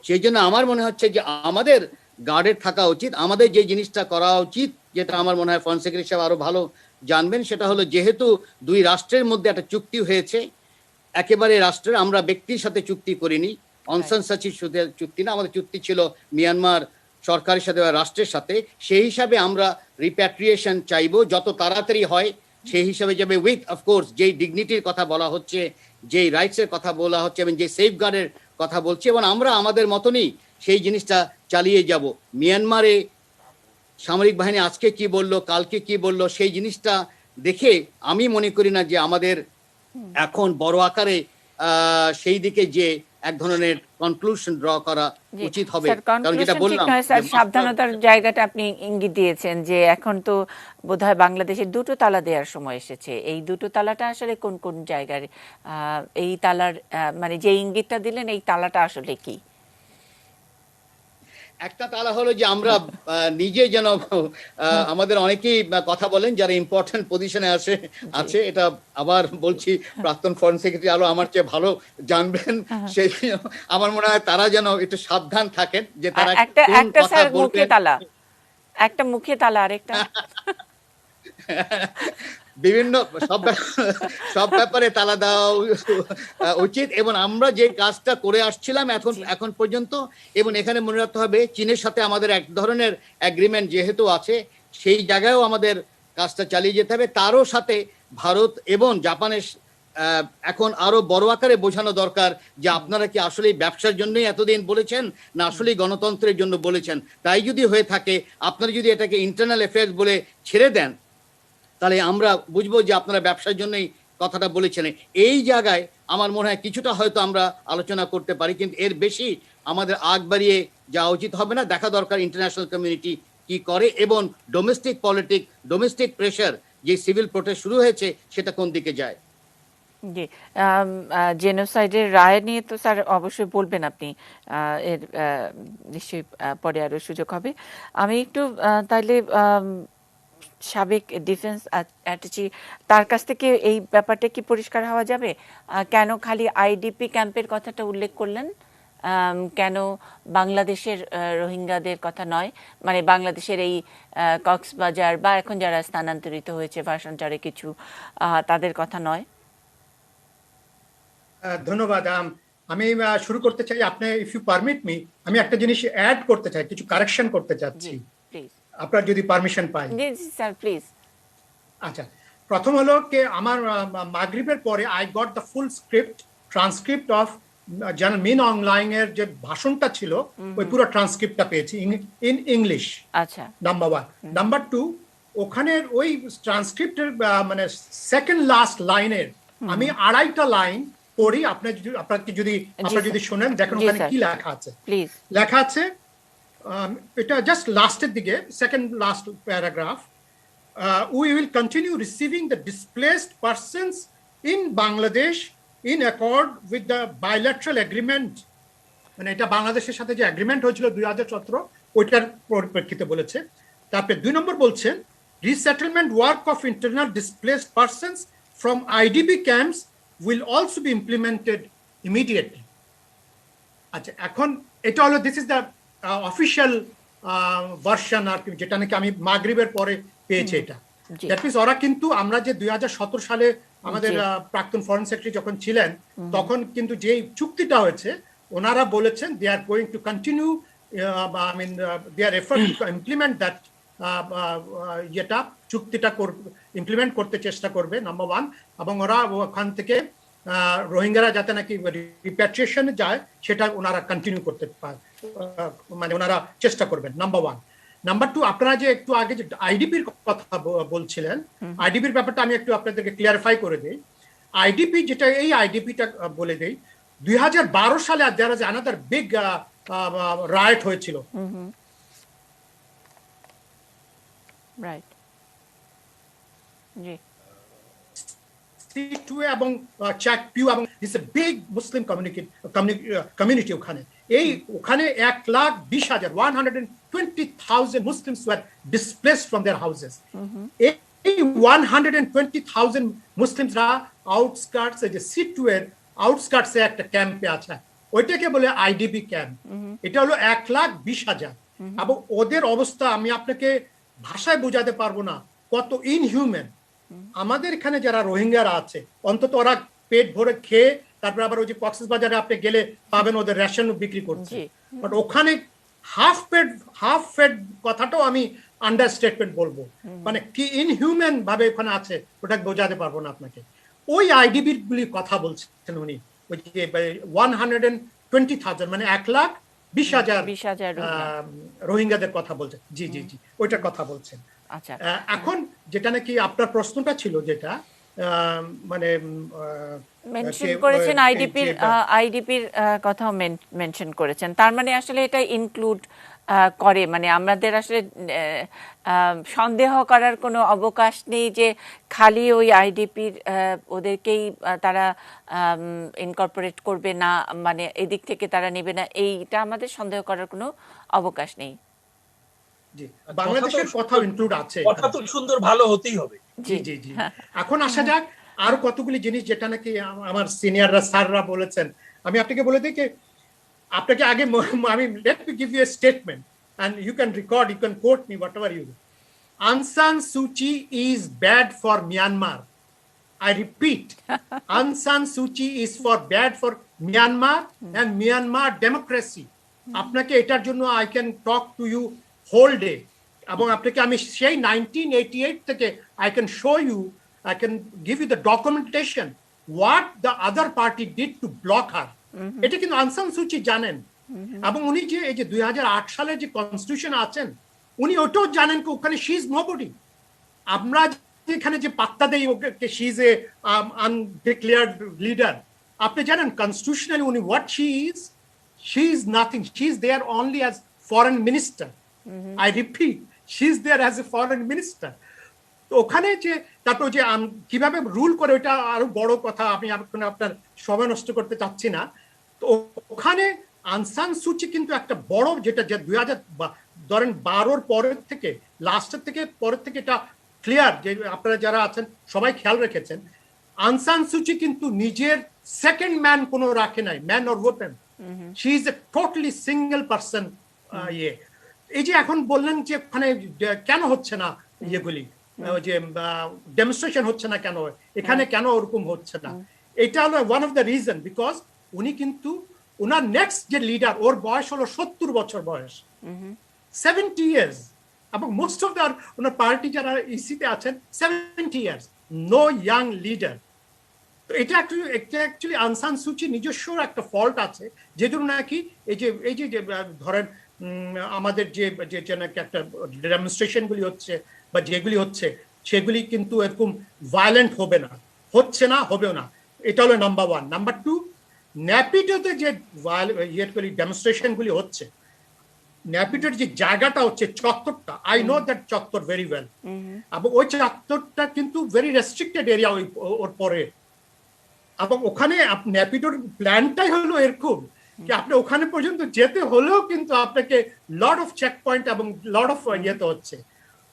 সেই জন্য আমার মনে হচ্ছে যে আমাদের গার্ডের থাকা উচিত। আমাদের যে জিনিসটা করা উচিত, যেটা আমার মনে হয় ফরেন সেক্রেটারি সাহেব আরো ভালো জানবেন, সেটা হলো যেহেতু দুই রাষ্ট্রের মধ্যে একটা চুক্তি হয়েছে, একেবারে রাষ্ট্রের, আমরা ব্যক্তির সাথে চুক্তি করিনি, অং সান সু চির সাথে চুক্তি না, আমাদের চুক্তি ছিল মিয়ানমার সরকারের সাথে বা রাষ্ট্রের সাথে। সেই হিসাবে আমরা রিপ্যাট্রিয়েশন চাইবো, যত তাড়াতাড়ি হয় সেই হিসাবে যাবে, উইথ অফকোর্স যেই ডিগনিটির কথা বলা হচ্ছে, যেই রাইটসের কথা বলা হচ্ছে এবং যে সেফগার্ডের কথা বলছি, এবং আমরা আমাদের মতনই সেই জিনিসটা চালিয়ে যাব। মিয়ানমারে সামরিক বাহিনী আজকে কি বললো, কালকে কি বললো, সেই জিনিসটা দেখে আমি মনে করি না যে আমাদের এখন বড় আকারে সেই দিকে যে এক ধরনের কনক্লুশন ড্র করা উচিত হবে। কারণ যেটা বললাম, সাবধানতার জায়গাটা আপনি ইঙ্গিত দিয়েছেন যে এখন তো বোধহয় বাংলাদেশের দুটো তালা দেওয়ার সময় এসেছে। এই দুটো তালাটা আসলে কোন কোন জায়গায়? এই তালার মানে যে ইঙ্গিতটা দিলেন, এই তালাটা আসলে কি? একটা তালা হলো যে আমরা নিজে যেন আমাদের অনেকেই কথা বলেন যারা ইম্পর্টেন্ট পজিশনে আছে, এটা আবার বলছি, প্রাক্তন ফরেন সেক্রেটারি আলো আমার চেয়ে ভালো জানবেন। সেই আমার মনে হয় তারা যেন একটু সাবধান থাকেন যে তারা একটা স্যার মুখে তালা, একটা মুখে তালা, আরেকটা বিভিন্ন সব ব্যাপারে তালা দেওয়া উচিত। এবং আমরা যে কাজটা করে আসছিলাম এখন পর্যন্ত, এবং এখানে মনে রাখতে হবে চীনের সাথে আমাদের এক ধরনের এগ্রিমেন্ট যেহেতু আছে, সেই জায়গায়ও আমাদের কাজটা চালিয়ে যেতে হবে। তারও সাথে ভারত এবং জাপানের এখন আরো বড় আকারে বোঝানো দরকার যে আপনারা কি আসলে ব্যবসার জন্যই এতদিন বলেছেন, না আসলে গণতন্ত্রের জন্য বলেছেন। তাই যদি হয়ে থাকে, আপনারা যদি এটাকে ইন্টারনাল অ্যাফেয়ার্স বলে ছেড়ে দেন, তাহলে আমরা বুঝবো যে আপনারা ব্যবসার জন্যই কথাটা বলেছেন। এই জায়গায় আমার মনে হয় কিছুটা হয়তো আমরা আলোচনা করতে পারি, কিন্তু এর বেশি আমাদের আগ বাড়িয়ে যাওয়া উচিত হবে না। দেখা দরকার ইন্টারন্যাশনাল কমিউনিটি কি করে, এবং ডোমেস্টিক প্রেশার, যে সিভিল প্রোটেস্ট শুরু হয়েছে, সেটা কোন দিকে যায়। জি, জেনোসাইডের রায় নিয়ে তো স্যার অবশ্যই বলবেন আপনি, এর নিশ্চয়ই পরে আরো সুযোগ হবে। আমি একটু তাইলে সাবেক ডিফেন্স অ্যাটাচি, তার কাছ থেকে এই ব্যাপারটা কি পরিষ্কার হওয়া যাবে? কেন খালি আইডিপি ক্যাম্পের কথাটা উল্লেখ করলেন কেন বাংলাদেশের রোহিঙ্গাদের কথা নয়, মানে বাংলাদেশের এই কক্সবাজার বা এখন যারা স্থানান্তরিত হয়েছে ভাষান্তরে কিছু, তাদের কথা নয়? ধন্যবাদ। আমি শুরু করতে চাই, আপনি ইফ ইউ পারমিট মি, আমি একটা জিনিস অ্যাড করতে চাই, কিছু কারেকশন করতে চাচ্ছি, প্লিজ। আপনার যদি permission pi. G sir, please. আচ্ছা, প্রথম হলো কি, আমার মাগরিবের পরে I got the full script transcript of general Min Aung lying এর যে ভাষণটা ছিল, ওই পুরো ট্রান্সক্রিপ্টটা পেয়েছি ইন ইংলিশ। আচ্ছা, নাম্বার ওয়ান। নাম্বার টু, ওখানের ওই ট্রান্সক্রিপ্টের মানে সেকেন্ড লাস্ট লাইনের আমি 2.5টা লাইন পড়ি, আপনাকে যদি শোনেন, দেখেন ওখানে কি লেখা আছে। প্লিজ। লেখা আছে, এটা জাস্ট লাস্টের দিকে, second last paragraph, we will continue receiving the displaced persons in Bangladesh in accord with the bilateral agreement, মানে এটা বাংলাদেশের সাথে যে এগ্রিমেন্ট হয়েছিল 2017, ওইটার পরিপ্রেক্ষিতে বলেছে। তারপরে 2 নম্বর বলছেন, resettlement work of internal displaced persons from IDP camps will also be implemented immediately. আচ্ছা, এখন এটা হলো, this is the official version, আর যেটা নাকি আমি মাগরিবের পরে পেয়েছি। এটা দ্যাট মিনস ওরা কিন্তু, আমরা যে 2017 সালে আমাদের প্রাক্তন ফরেন সেক্রেটারি যখন ছিলেন, তখন কিন্তু যেই চুক্তিটা হয়েছে, ওনারা বলেছেন they are going to continue, I mean they are effort to implement that, যেটা চুক্তিটা ইমপ্লিমেন্ট করতে চেষ্টা করবে, নাম্বার ওয়ান। এবং ওরা ওখান থেকে রোহিঙ্গারা যাতে নাকি রিপ্যাট্রিয়েশনে যায়, সেটা ওনারা কন্টিনিউ করতে পারে, মানে ওনারা চেষ্টা করবেন, নাম্বার ওয়ান। নাম্বার টু, আপনারা যে একটু আগে যে আইডিপির কথা বলছিলেন, আইডিপির ব্যাপারটা আমি একটু আপনাদেরকে ক্লিয়ারিফাই করে দিই। আইডিপি যেটা, এই আইডিপিটা বলে দেই, 2012 সালে there is another big riot হয়েছিল। রাইট, জি। সিটুয়ে এবং চাকপিউ এবং this a big Muslim community ওখানে। ওখানে 1,20,000 Muslims were displaced from their houses. এই 120,000 মুসলিমসরা আউটস্কার্টস, যে সিটুয়ের আউটস্কার্টসে একটা ক্যাম্পে আছে, ওইটাকে বলে আইডিপি ক্যাম্প। এটা হলো 1,20,000। এবং ওদের অবস্থা আমি আপনাকে ভাষায় বোঝাতে পারবো না, কত ইনহিউম্যান। আমাদের এখানে যারা রোহিঙ্গারা আছে, অন্তত ওরা পেট ভরে খেয়ে, তারপরে আবার ওই যে কক্সবাজারে আপনি গেলে পাবেন ওদের রেশন বিক্রি করছে, বাট ওখানে হাফ ফেড কথাটাও আমি আন্ডারস্টেটমেন্ট বলবো, মানে কি ইনহিউম্যান ভাবে ওখানে আছে, ওটা বোঝাতে পারবো না আপনাকে। ওই আইডিবির গুলি কথা বলছেন উনি, ওই যে 120,000, মানে 1,20,000 রোহিঙ্গাদের কথা বলছেন। জি জি জি, ওইটার কথা বলছেন। আচ্ছা, এখন যেটা নাকি আপনার প্রশ্নটা ছিল, যেটা মানে মেনশন করেছেন আইডিপির কথাও মেনশন করেছেন, তার মানে আসলে এটা ইনক্লুড করে, মানে আমাদের আসলে সন্দেহ করার কোনো অবকাশ নেই যে খালি ওই আইডিপির ওদেরকেই তারা ইনকর্পোরেট করবে না, মানে এদিক থেকে তারা নেবে না, এইটা আমাদের সন্দেহ করার কোনো অবকাশ নেই। জি, বাংলাদেশের কথা ইনক্লুড আছে, কথা তো সুন্দর ভালো হতেই হবে। জি জি জি। এখন আসা যাক আরো কতগুলি জিনিস, যেটা নাকি আমার সিনিয়ররা স্যাররা বলেছেন। আমি আপনাকে বলে দিই যে, আপনাকে আগে আমি let me give you a statement and you can record, you can quote me, whatever you do. Aung San Suu Kyi is bad for Myanmar. I repeat, Aung San Suu Kyi is bad for Myanmar and Myanmar democracy. আপনাকে এটার জন্য I can talk to you whole day. এবং আপনাকে আমি সেই 1988 থেকে I can show you, I can give you the documentation what the other party did to block her. এটা কিন্তু আং সান সু চি জানেন। এবং উনি যে এই যে 2008 সালের যে কনস্টিটিউশন আছেন, উনি ওটাও জানেন কি ওখানে শি ইজ নোবডি। আমরা এখানে যে পাত্তা দেই okay, she is a undeclared leader, আপনি জানেন কনস্টিটিউশনালি উনি what she is nothing, she is there only as foreign minister. I repeat, she is there as a foreign minister. তো ওখানে যে তারপর যে কিভাবে রুল করে, ওইটা আরো বড় কথা, আমি আপনার সময় নষ্ট করতে চাচ্ছি না। তো ওখানে আং সান সু চি কিন্তু একটা বড়, যেটা 2012 পরের থেকে, লাস্টের থেকে পরের থেকে এটা ক্লিয়ার, যে আপনারা যারা আছেন সবাই খেয়াল রেখেছেন, আং সান সু চি কিন্তু নিজের সেকেন্ড ম্যান কোনো রাখে নাই, man or weapon, she is a totally single person. ইয়ে এই যে এখন বললেন যে ওখানে কেন হচ্ছে না ইয়েগুলি, যে ডেমনস্ট্রেশন হচ্ছে না কেন, এখানে কেন ওরকম হচ্ছে না, এটা হলো one of the reason, because উনি কিন্তু ওনার নেক্সট যে লিডার, ওর বয়স হলো 70 বছর বয়স, 70 ইয়ার্স, এবং most of the owner party যারা ইসিতে আছেন 70 ইয়ার্স, নো ইয়াং লিডার। তো এটা অ্যাকচুয়ালি আং সান সুচি নিজস্ব একটা ফল্ট আছে, যে জন্য নাকি এই যে ধরেন আমাদের যে একটা ডেমনস্ট্রেশন গুলি হচ্ছে বা যেগুলি হচ্ছে সেগুলি কিন্তু এরকম ভায়োলেন্ট হবে না, হচ্ছে না, হবেও না। এটা হলো নাম্বার ওয়ান। নাম্বার টু, ন্যাপিডোতে যে ইয়েগুলি ডেমনস্ট্রেশন গুলি হচ্ছে, ন্যাপিডোর যে জায়গাটা হচ্ছে চত্বরটা, আই নো দ্যাট চত্বর ভেরি ওয়েল, এবং ওই চত্বরটা কিন্তু ভেরি রেস্ট্রিক্টেড এরিয়া ওর পরে, এবং ওখানে ন্যাপিডোর প্ল্যানটাই হলো এরকম যে আপনি ওখানে পর্যন্ত যেতে হলেও কিন্তু আপনাকে লট অফ চেক পয়েন্ট এবং লট অফ ইয়েতে হচ্ছে।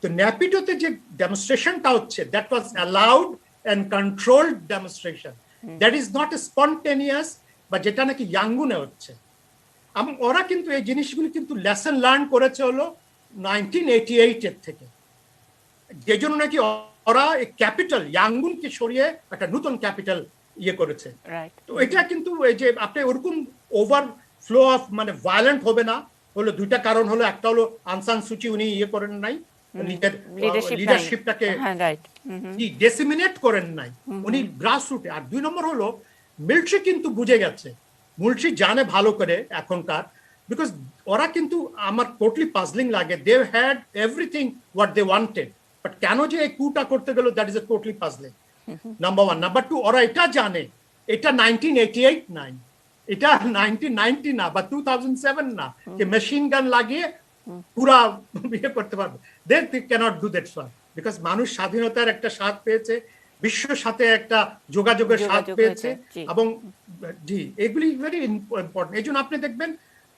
তো ন্যাপিডোতে যে ডেমনস্ট্রেশনটা হচ্ছে, that was allowed and controlled demonstration, that is not a spontaneous, বা যেটা নাকি ইয়াঙ্গুনে হচ্ছে। এবং ওরা কিন্তু এই জিনিসগুলি কিন্তু লেসন লার্ন করেছে হলো 1988 এর থেকে, যে জন্য নাকি ওরা ক্যাপিটাল ইয়াঙ্গুনকে সরিয়ে একটা নতুন ক্যাপিটাল ইয়ে করেছে। তো এটা কিন্তু এই যে আপনি ওরকম ওভার ফ্লো অফ মানে ভায়োলেন্ট হবে না, হলো দুইটা কারণ হলো, একটা হলো আং সান সুচি উনি ইয়ে করেন নাই, লিডারশিপটাকে ডেসিমিনেট করেন নাই, উনি গ্রাসরুটে। আর দুই নম্বর হলো মিলিটারি কিন্তু বুঝে গেছে, মিলিটারি জানে ভালো করে এখনকার, বিকজ ওরা কিন্তু আমার টোটালি পাজলিং লাগে, they had everything what they wanted, but কেন যে এই কুটা করতে গেল, that is a totally puzzling, number one. Number two, ওরা এটা জানে এটা 1988 নাই, এটা 1990 না বা 2007 না, যে মেশিন গান লাগিয়ে পুরা ইয়ে করতে পারবে। They can't do that one, because মানুষ স্বাধীনতার একটা স্বাদ পেয়েছে, বিশ্বের সাথে একটা যোগাযোগের স্বাদ পেয়েছে, এবং জি এগুলি ভেরি ইম্পর্টেন্ট। এই জন্য আপনি দেখবেন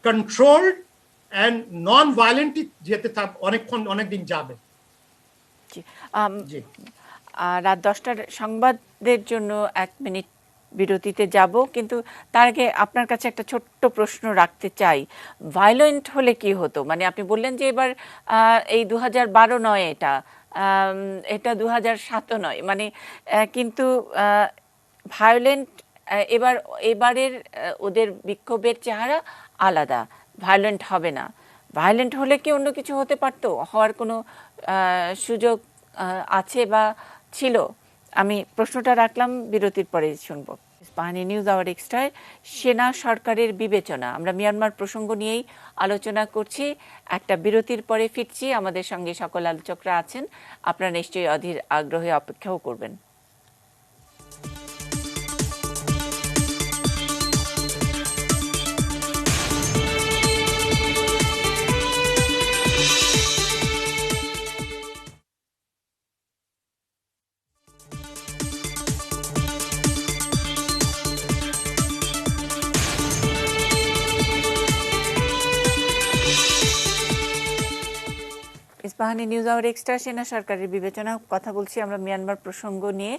কন্ট্রোলড অ্যান্ড নন ভায়োলেন্ট যেতে অনেকক্ষণ অনেকদিন যাবে। রাত 10টার সংবাদের জন্য 1 মিনিট বিরতিতে যাব, কিন্তু তার আগে আপনার কাছে একটা ছোট্ট প্রশ্ন রাখতে চাই। ভায়োলেন্ট হলে কি হতো? মানে আপনি বললেন যে এবার এই 2012 নয়, এটা 2007 নয়, মানে কিন্তু ভায়োলেন্ট এবারের ওদের বিক্ষোভের চেহারা আলাদা, ভায়োলেন্ট হবে না। ভায়োলেন্ট হলে কি অন্য কিছু হতে পারতো? হওয়ার কোনো সুযোগ আছে বা ছিল? আমি প্রশ্নটা রাখলাম, বিরতির পরে শুনবো। ইস্পাহানি নিউজ আওয়ার এক্সট্রায় সেনা সরকারের বিবেচনা, আমরা মিয়ানমার প্রসঙ্গ নিয়েই আলোচনা করছি। একটা বিরতির পরে ফিরছি, আমাদের সঙ্গে সকল আলোচকরা আছেন, আপনারা নিশ্চয়ই অধীর আগ্রহে অপেক্ষাও করবেন। ইস্পাহানি নিউজ আওয়ার এক্সট্রা সেনা সরকারের বিবেচনা কথা বলছি আমরা মিয়ানমার প্রসঙ্গ নিয়ে।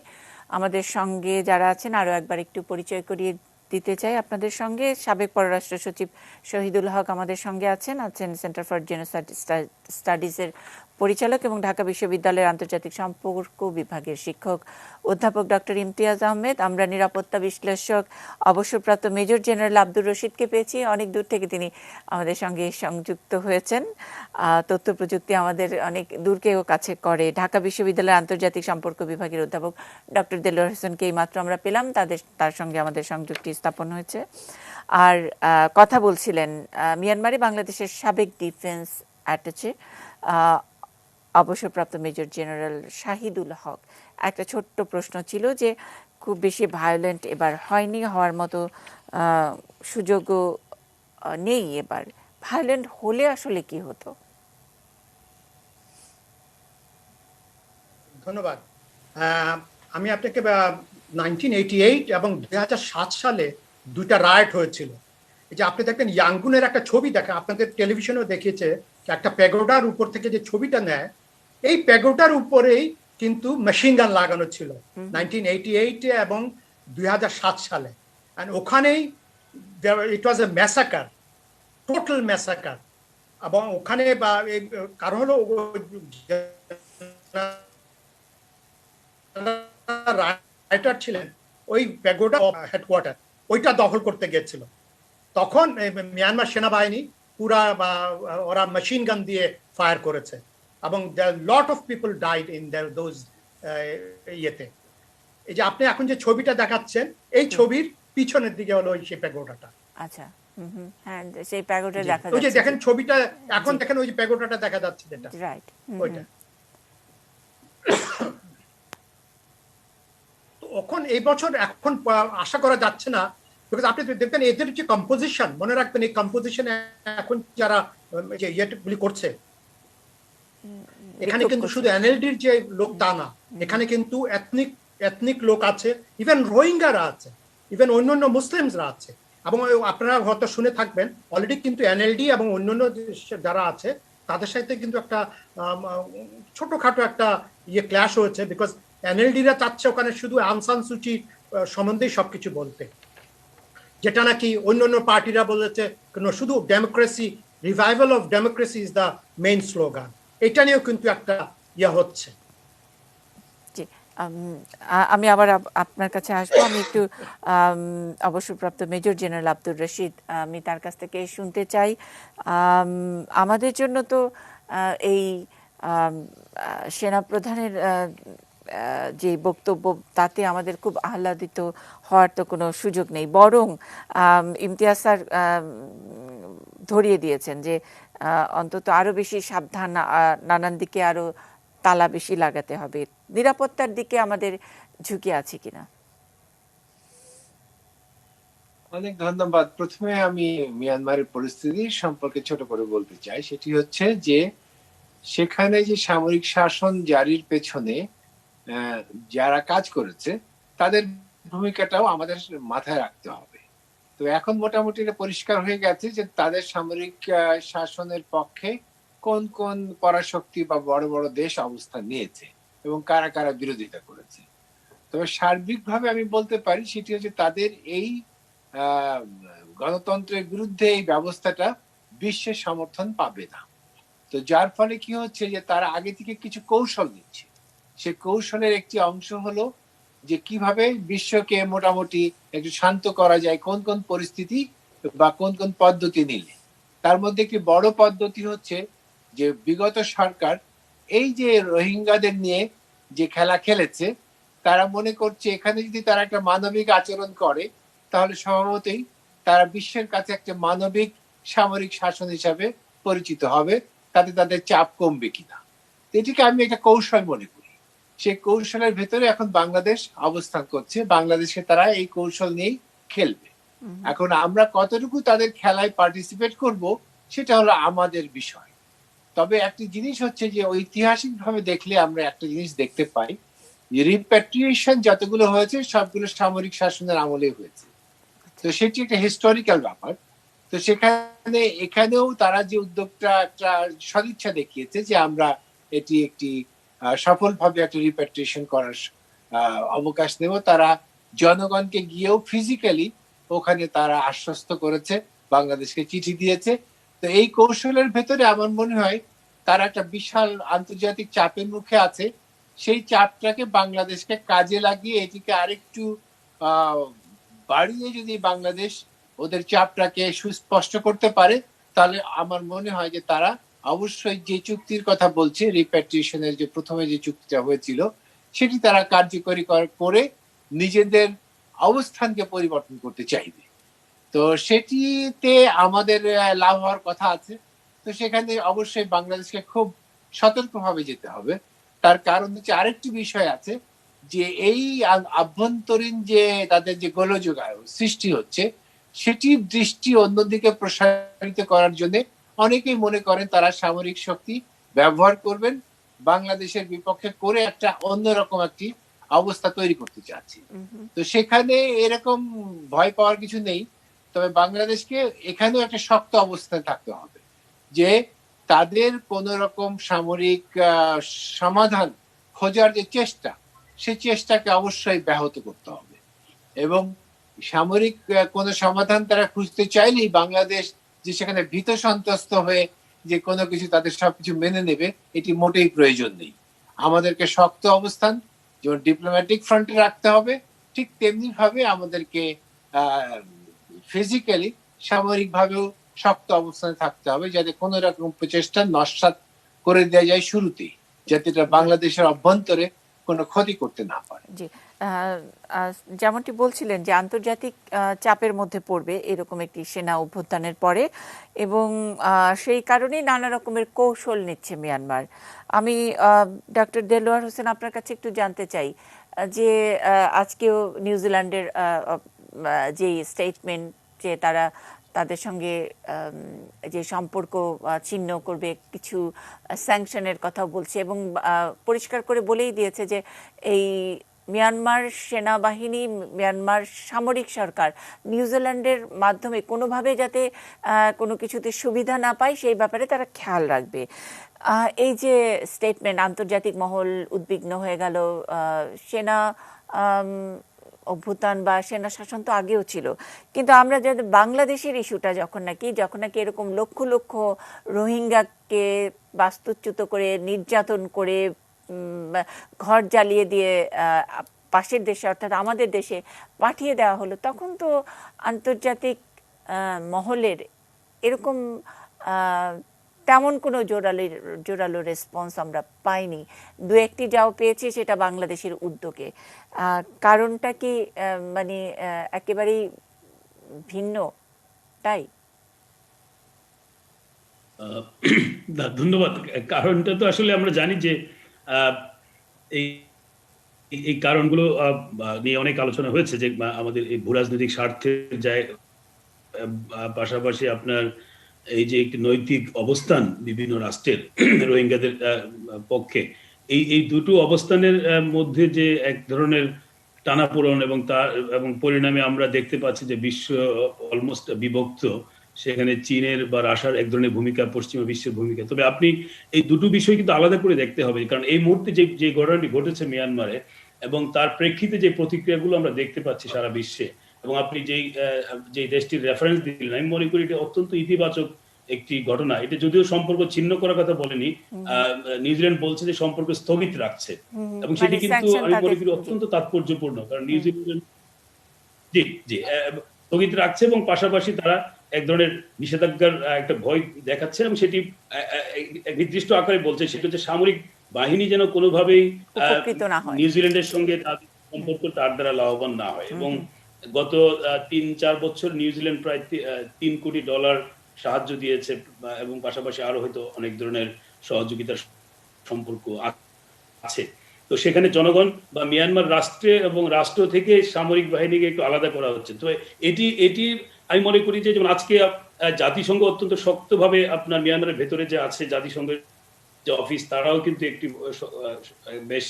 আমাদের সঙ্গে যারা আছেন আরও একবার একটু পরিচয় করিয়ে দিতে চাই আপনাদের সঙ্গে। সাবেক পররাষ্ট্র সচিব শহীদুল হক আমাদের সঙ্গে আছেন সেন্টার ফর জেনোসাইড স্টাডিজের পরিচালক এবং ঢাকা বিশ্ববিদ্যালয়ের আন্তর্জাতিক সম্পর্ক বিভাগের শিক্ষক অধ্যাপক ডক্টর ইমতিয়াজ আহমেদ। আমরা নিরাপত্তা বিশ্লেষক অবসরপ্রাপ্ত মেজর জেনারেল আব্দুর রশিদকে পেয়েছি, অনেক দূর থেকে তিনি আমাদের সঙ্গে সংযুক্ত হয়েছেন। তথ্য প্রযুক্তি আমাদের অনেক দূরকেও কাছে করে। ঢাকা বিশ্ববিদ্যালয়ের আন্তর্জাতিক সম্পর্ক বিভাগের অধ্যাপক ডক্টর দেলোয়ার হোসেনকে এইমাত্র আমরা পেলাম, তার সঙ্গে আমাদের সংযুক্তি স্থাপন হয়েছে। আর কথা বলছিলেন মিয়ানমারে বাংলাদেশের সাবেক ডিফেন্স অ্যাটাচে অবসরপ্রাপ্ত মেজর জেনারেল শাহিদুল হক। একটা ছোট্ট প্রশ্ন ছিল যে খুব বেশি ভায়োলেন্ট এবার হয়নি, হওয়ার মতো সুযোগও নেই এবার, ভায়োলেন্ট হলে আসলে কি হতো? ধন্যবাদ। আমি আপনাকে 1988 এবং 2007 সালে দুইটা রায়ট হয়েছিল। এই যে আপনি দেখেন ইয়াঙ্গুনের একটা ছবি দেখে, আপনাদের টেলিভিশনেও দেখিয়েছে, একটা প্যাগোডার উপর থেকে যে ছবিটা নেয়, এই প্যাগোডার উপরেই কিন্তু মেশিন গান লাগানো ছিল 1988 এবং 2007 সালে। ওখানেই it was a massacre, total massacre. এবং ওখানে বা কারণ হলো রাইটার ছিলেন ওই প্যাগোডা হেডকোয়ার্টার, ওইটা দখল করতে গিয়েছিল। তখন মিয়ানমার সেনাবাহিনী পুরা বা ওরা মেশিন গান দিয়ে ফায়ার করেছে এবং lot of people died in those ইয়েতে। এই যে আপনি এখন যে ছবিটা দেখাচ্ছেন, এই ছবির পিছনের দিকে হলো সেই প্যাগোডাটা। আচ্ছা, হ্যাঁ, সেই প্যাগোডা দেখা ওই যে যাচ্ছে। দেখেন ছবিটা, এখন দেখেন ওই যে প্যাগোডাটা দেখা যাচ্ছে যেটা, রাইট। ওইটা। এখন এই বছর এখন আশা করা যাচ্ছে না, বিকজ আপনি দেখবেন এদের যে কম্পোজিশন, মনে রাখবেন এই কম্পোজিশন এখন যারা যে ইয়েগুলি করছে, এখানে কিন্তু শুধু এনএলডির যে লোক তা না, এখানে কিন্তু এথনিক লোক আছে, ইভেন রোহিঙ্গারা আছে, ইভেন অন্যান্য মুসলিমসরা আছে। এবং আপনারা হয়তো শুনে থাকবেন অলরেডি কিন্তু এনএলডি এবং অন্যান্য যারা আছে তাদের সাথে কিন্তু একটা ছোটখাটো একটা ক্ল্যাশ হয়েছে, বিকজ এনএলডিরা চাচ্ছে ওখানে শুধু আং সান সুচি সম্বন্ধেই সবকিছু বলতে, যেটা নাকি অন্যান্য পার্টিরা বলেছে শুধু democracy, revival of democracy is the main slogan. এটা নিয়েও কিন্তু একটা হচ্ছে। আমি আবার আপনার কাছে আসবো। আমি একটু অবসরপ্রাপ্ত মেজর জেনারেল আব্দুর রশিদ, আমি তার কাছ থেকে শুনতে চাই, আমাদের জন্য তো এই সেনাপ্রধানের যে বক্তব্য, তাতে আমাদের খুব আহ্লাদিত হওয়ার তো কোনো সুযোগ নেই, বরং ইমতিয়াজ স্যার ধরিয়ে দিয়েছেন যে অন্তত আরো বেশি সাবধান, নানান দিকে আরো তালা বেশি লাগাতে হবে। নিরাপত্তার দিকে আমাদের ঝুঁকি আছে কিনা? অনেক ধন্যবাদ। প্রথমে আমি মিয়ানমারের পরিস্থিতি সম্পর্কে ছোট করে বলতে চাই। সেটি হচ্ছে যে সেখানে যে সামরিক শাসন জারির পেছনে যারা কাজ করেছে তাদের ভূমিকাটাও আমাদের মাথায় রাখতে হবে। তো এখন মোটামুটি পরিষ্কার হয়ে গেছে যে তাদের সামরিক শাসনের পক্ষে কোন কোন পরাশক্তি বা বড় বড় দেশ অবস্থান নিয়েছে এবং কারা কারা বিরোধিতা করেছে। তবে সার্বিকভাবে আমি বলতে পারি সেটি হচ্ছে তাদের এই গণতন্ত্রের বিরুদ্ধে এই ব্যবস্থাটা বিশ্বের সমর্থন পাবে না। তো যার ফলে কি হচ্ছে যে তারা আগে থেকে কিছু কৌশল নিচ্ছে। সে কৌশলের একটি অংশ হলো যে কিভাবে বিশ্বকে মোটামুটি একটু শান্ত করা যায়, কোন কোন পরিস্থিতি বা কোন কোন পদ্ধতি নিলে। তার মধ্যে একটি বড় পদ্ধতি হচ্ছে যে বিগত সরকার এই যে রোহিঙ্গাদের নিয়ে যে খেলা খেলেছে, তারা মনে করছে এখানে যদি তারা একটা মানবিক আচরণ করে তাহলে স্বভাবতই তারা বিশ্বের কাছে একটা মানবিক সামরিক শাসন হিসাবে পরিচিত হবে, তাতে তাদের চাপ কমবে কিনা। এটিকে আমি একটা কৌশল মনে করি। সেই কৌশলের ভেতরে এখন বাংলাদেশ অবস্থান করছে, বাংলাদেশে তারা এই কৌশল নিয়েই খেলবে। এখন আমরা কতটুকু তাদের খেলায় পার্টিসিপেট করব সেটা হলো আমাদের বিষয়। তবে একটি জিনিস হচ্ছে যে ঐতিহাসিক ভাবে দেখলে আমরা একটা জিনিস দেখতে পাই, রিপ্যাট্রিয়েশন যতগুলো হয়েছে সবগুলো সামরিক শাসনের আমলে হয়েছে। তো সেটি একটা হিস্টোরিক্যাল ব্যাপার। তো সেখানে এখানেও তারা যে উদ্যোগটা একটা সদিচ্ছা দেখিয়েছে যে আমরা এটি একটি সফলভাবে একটা রিপ্যাট্রিয়েশন করার অবকাশ নেব। তারা জনগণকে গিয়েও ফিজিক্যালি ওখানে তারা আশ্বস্ত করেছে, বাংলাদেশকে চিঠি দিয়েছে। তো এই কৌশলের ভেতরে আমার মনে হয় তারা একটা বিশাল আন্তর্জাতিক চাপের মুখে আছে। সেই চাপটাকে বাংলাদেশকে কাজে লাগিয়ে এটিকে আরেকটু বাড়িয়ে যদি বাংলাদেশ ওদের চাপটাকে সুস্পষ্ট করতে পারে, তাহলে আমার মনে হয় যে তারা অবশ্যই যে চুক্তির কথা বলছে, রিপ্যাট্রিয়েশনের যে প্রথমে যে চুক্তিটা হয়েছিল, সেটি তারা কার্যকরী করে নিজেদের অবস্থানকে পরিবর্তন করতে চাইবে। তো সেটিতে আমাদের লাভ হওয়ার কথা আছে। তো সেখানে অবশ্যই বাংলাদেশকে খুব সতর্কভাবে যেতে হবে। তার কারণ হচ্ছে আরেকটি বিষয় আছে যে এই আভ্যন্তরীণ যে তাদের যে গোলযোগ সৃষ্টি হচ্ছে, সেটির দৃষ্টি অন্যদিকে প্রসারিত করার জন্য অনেকেই মনে করেন তারা সামরিক শক্তি ব্যবহার করবেন বাংলাদেশের বিপক্ষে করে একটা অন্যরকম একটি অবস্থা তৈরি করতে চাচ্ছি। তো সেখানে এরকম ভয় পাওয়ার কিছু নেই। তবে বাংলাদেশকে এখানেও একটা শক্ত অবস্থায় থাকতে হবে যে তাদের কোন রকম সামরিক সমাধান খোঁজার যে চেষ্টা, সেই চেষ্টাকে অবশ্যই ব্যাহত করতে হবে। এবং সামরিক কোনো সমাধান তারা খুঁজতে চাইলেই বাংলাদেশ যে সেখানে ভীত সন্ত্রস্ত হয়ে যে কোনো কিছু তাদের সবকিছু মেনে নেবে, এটি মোটেই প্রয়োজন নেই। আমাদেরকে শক্ত অবস্থান যেমন ডিপ্লোম্যাটিক ফ্রন্টে রাখতে হবে, ঠিক তেমনি ভাবে আমাদেরকে ফিজিক্যালি সামরিক ভাবেও শক্ত অবস্থানে থাকতে হবে, যাতে কোনো রকম প্রচেষ্টা নস্যাৎ করে দেওয়া যায় শুরুতেই, যাতে এটা বাংলাদেশের অভ্যন্তরে কোনো ক্ষতি করতে না পারে। জি, যেমনটি বলছিলেন যে আন্তর্জাতিক চাপের মধ্যে পড়বে এরকম একটি সেনা অভ্যুত্থানের পরে, এবং সেই কারণেই নানা রকমের কৌশল নিচ্ছে মিয়ানমার। আমি ডক্টর দেলোয়ার হোসেন আপনার কাছে একটু জানতে চাই যে আজকেও নিউজিল্যান্ডের যে স্টেটমেন্ট, যে তারা তাদের সঙ্গে যে সম্পর্ক ছিন্ন করবে, কিছু স্যাংশনের কথা বলছে এবং পরিষ্কার করে বলেই দিয়েছে যে এই মিয়ানমার সেনাবাহিনী, মিয়ানমার সামরিক সরকার নিউজিল্যান্ডের মাধ্যমে কোনোভাবে যাতে কোনো কিছুতে সুবিধা না পায় সেই ব্যাপারে তারা খেয়াল রাখবে। এই যে স্টেটমেন্ট, আন্তর্জাতিক মহল উদ্বিগ্ন হয়ে গেল। সেনা অভ্যুত্থান বা সেনা শাসন তো আগেও ছিল, কিন্তু আমরা যে বাংলাদেশের ইস্যুটা যখন নাকি এরকম লক্ষ লক্ষ রোহিঙ্গাকে বাস্তুচ্যুত করে, নির্যাতন করে, ঘর জ্বালিয়ে দিয়ে পাশের দেশে অর্থাৎ আমাদের দেশে পাঠিয়ে দেওয়া হলো, তখন তো আন্তর্জাতিক মহলের এরকম তেমন কোনো জোরালো রেসপন্স আমরা পাইনি। দু একটি যাও পেয়েছি সেটা বাংলাদেশের উদ্যোগে। কারণটা কি মানে একেবারেই ভিন্ন তাই? ধন্যবাদ। কারণটা তো আসলে আমরা জানি যে এই এই কারণগুলো নিয়ে অনেক আলোচনা হয়েছে, যে আমাদের এই ভূরাজনৈতিক স্বার্থের যায়, পাশাপাশি আপনার এই যে একটি নৈতিক অবস্থান বিভিন্ন রাষ্ট্রের রোহিঙ্গাদের পক্ষে, এই দুটো অবস্থানের মধ্যে যে এক ধরনের টানাপোড়েন এবং পরিণামে আমরা দেখতে পাচ্ছি যে বিশ্ব অলমোস্ট বিভক্ত। সেখানে চীনের বা রাশিয়ার এক ধরনের ভূমিকা, পশ্চিমা বিশ্বের ভূমিকা। তবে আপনি এই দুটো বিষয় কিন্তু আলাদা করে দেখতে হবে, কারণ এই মুহূর্তে যে ঘটনাটি ঘটেছে মিয়ানমারে এবং তার প্রেক্ষিতে যে প্রতিক্রিয়াগুলো আমরা দেখতে পাচ্ছি সারা বিশ্বে, এবং আপনি যে দেশটির রেফারেন্স দিলেন, আমি মনে করি এটা অত্যন্ত ইতিবাচক একটি ঘটনা। এটা যদিও সম্পর্ক ছিন্ন করার কথা বলেনি, নিউজিল্যান্ড বলছে যে সম্পর্ক স্থগিত রাখছে, এবং সেটি কিন্তু আমি মনে করি অত্যন্ত তাৎপর্যপূর্ণ, কারণ নিউজিল্যান্ড জি স্থগিত রাখছে এবং পাশাপাশি তারা এক ধরনের নিষেধাজ্ঞার একটা ভয় দেখাচ্ছে, এবং সেটি নির্দিষ্ট আকারে বলছে, সেটা হচ্ছে সামরিক বাহিনী যেন কোনোভাবেই নিউজিল্যান্ডের সঙ্গে তাদের সম্পর্ক তার দ্বারা লাভবান না হয়। এবং গত ৩-৪ বছর নিউজিল্যান্ড প্রায় $3 কোটি সাহায্য দিয়েছে, এবং পাশাপাশি আরো হয়তো অনেক ধরনের সহযোগিতার সম্পর্ক আছে। তো সেখানে জনগণ বা মিয়ানমার রাষ্ট্রে এবং রাষ্ট্র থেকে সামরিক বাহিনীকে একটু আলাদা করা হচ্ছে। তো এটি আমি মনে করি যে যেমন আজকে জাতিসংঘ অত্যন্ত শক্তভাবে আপনার মিয়ানমারের ভেতরে যে আছে জাতিসংঘের যে অফিস, তারাও কিন্তু একটি বেশ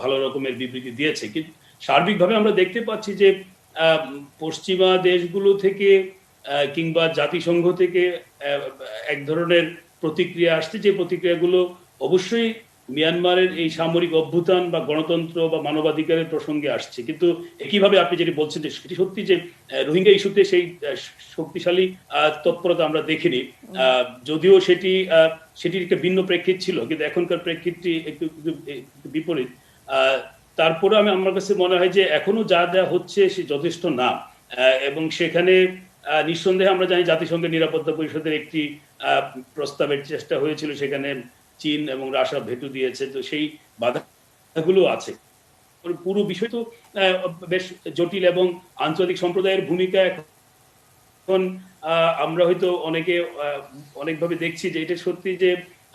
ভালো রকমের বিবৃতি দিয়েছে। কিন্তু সার্বিকভাবে আমরা দেখতে পাচ্ছি যে পশ্চিমা দেশগুলো থেকে কিংবা জাতিসংঘ থেকে এক ধরনের প্রতিক্রিয়া আসছে, যে প্রতিক্রিয়াগুলো অবশ্যই মিয়ানমারের এই সামরিক অভ্যুত্থান বা গণতন্ত্র বা মানবাধিকারের প্রসঙ্গে আসছে। কিন্তু একইভাবে আপনি যেটি বলছেন যে সেটি সত্যি যে রোহিঙ্গা ইস্যুতে সেই শক্তিশালী তৎপরতা আমরা দেখিনি, যদিও সেটির একটা ভিন্ন প্রেক্ষিত ছিল, কিন্তু এখনকার প্রেক্ষিতটি একটু বিপরীত। তারপরে আমার কাছে মনে হয় যে এখনো যা হচ্ছে সে যথেষ্ট না, এবং সেখানে নিঃসন্দেহে আমরা জানি জাতিসংঘের নিরাপত্তা পরিষদের একটি প্রস্তাবের চেষ্টা হয়েছিল, সেখানে চীন এবং রাশিয়া ভেটো দিয়েছে। তো সেই বাধাগুলো আছে। পুরো বিষয় তো বেশ জটিল, এবং আন্তর্জাতিক সম্প্রদায়ের ভূমিকা এখন আমরা হয়তো অনেকভাবে দেখছি যে এটা সত্যি যে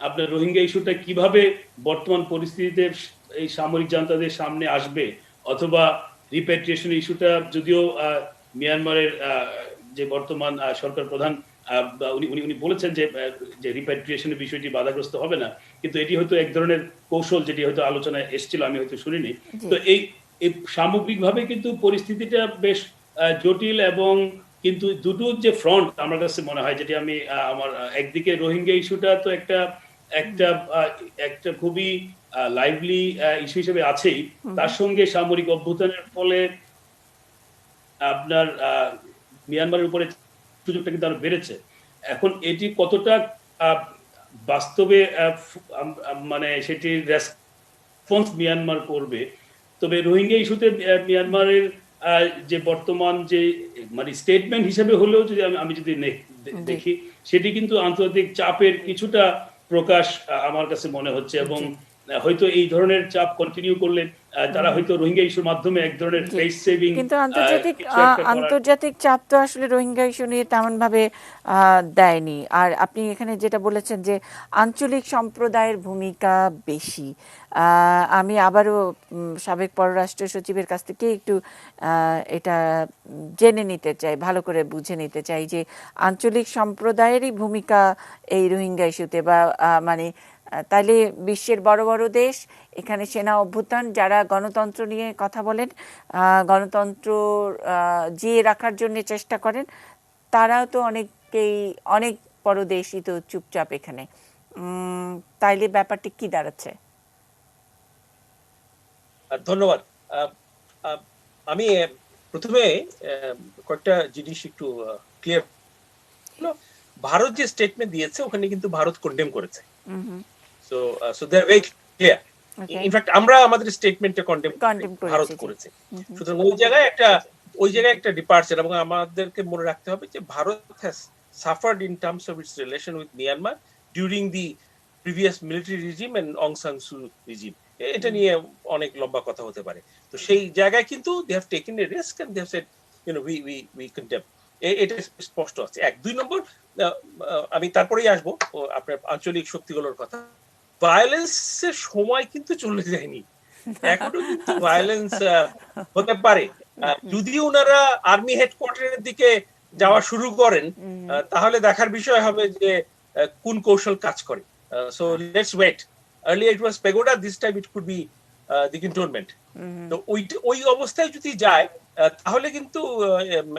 আপনার রোহিঙ্গা ইস্যুটা কিভাবে বর্তমান পরিস্থিতিতে এই সামরিক জান্তাদের সামনে আসবে, অথবা রিপ্যাট্রিয়েশন ইস্যুটা, যদিও মিয়ানমারের যে বর্তমান সরকার প্রধান উনি বলেছেন যে রিপ্যাট্রিয়েশনের বিষয়টি বাধাগ্রস্ত হবে না, কিন্তু এটি হয়তো এক ধরনের কৌশল, যেটি হয়তো আলোচনায় এসেছিল, আমি হয়তো শুনিনি। তো এই সামগ্রিকভাবে কিন্তু পরিস্থিতিটা বেশ জটিল, এবং কিন্তু দুটো যে ফ্রন্ট আমার কাছে মনে হয়, যেটি আমি আমার একদিকে রোহিঙ্গা ইস্যুটা তো একটা খুবই লাইভলি ইস্যু হিসেবে আছেই, তার সঙ্গে সামরিক অভ্যুত্থানের ফলে আপনার মিয়ানমারের উপরে সুযোগটা কিন্তু আরো বেড়েছে। এখন এটি কতটা বাস্তবে মানে সেটি রেসপন্স মিয়ানমার করবে, তবে রোহিঙ্গা ইস্যুতে মিয়ানমারের যে বর্তমান যে মানে স্টেটমেন্ট হিসেবে হলেও যদি আমি যদি দেখি, সেটি কিন্তু আন্তর্জাতিক চাপের কিছুটা প্রকাশ আমার কাছে মনে হচ্ছে, এবং হয়তো এই ধরনের চাপ কন্টিনিউ করলে তারা হয়তো রোহিঙ্গা ইস্যুর মাধ্যমে এক ধরনের ফেস সেভিং। কিন্তু আন্তর্জাতিক চাপ তো আসলে রোহিঙ্গা ইস্যু নিয়ে তেমন ভাবে দেয়নি। আর আপনি এখানে যেটা বলেছেন যে আঞ্চলিক সম্প্রদায়ের ভূমিকা বেশি, আমি আবারও সাবেক পররাষ্ট্র সচিবের কাছ থেকে একটু এটা জেনে নিতে চাই, ভালো করে বুঝে নিতে চাই যে আঞ্চলিক সম্প্রদায়েরই ভূমিকা এই রোহিঙ্গা ইস্যুতে, বা মানে তাইলে বিশ্বের বড় বড় দেশ এখানে সেনা অভ্যুত্থান যারা গণতন্ত্র নিয়ে কথা বলেন, গণতন্ত্র জিয়ে রাখার জন্য চেষ্টা করেন, তারাও তো অনেক বড় দেশই তো চুপচাপ এখানে। তাইলে ব্যাপারটি কি দাঁড়াচ্ছে? ধন্যবাদ। আমি প্রথমে কয়েকটা জিনিস একটু ক্লিয়ার। ভারত যে স্টেটমেন্ট দিয়েছে ওখানে কিন্তু ভারত কন্ডেম করেছে, so they are very clear. In fact আমরা আমাদের স্টেটমেন্টে কন্ডেম ভারত করেছে। সুতরাং ওই জায়গায় একটা ডিপার্চার, এবং আমাদেরকে মনে রাখতে হবে যে ভারত has suffered in terms of its relation with Myanmar during the previous military regime and Aung San Suu regime. এটা নিয়ে অনেক লম্বা কথা হতে পারে। তো সেই জায়গায় কিন্তু they have taken a risk and they have said we condemn. এটা স্পষ্ট আছে। 2 নম্বর, আমি তারপরেই আসবো আপনার আঞ্চলিক শক্তিগুলোর কথা। ভায়োলেন্সের সময় কিন্তু চলে যায়নি, এখনো কিন্তু ভায়োলেন্স হতে পারে। যদি ওনারা আর্মি হেডকোয়ার্টারের দিকে যাওয়া শুরু করেন তাহলে দেখার বিষয় হবে যে কোন কৌশল কাজ করে। So let's wait. Earlier it was pagoda, this time it could be the cantonment. তো ওই অবস্থায় যদি যায় তাহলে কিন্তু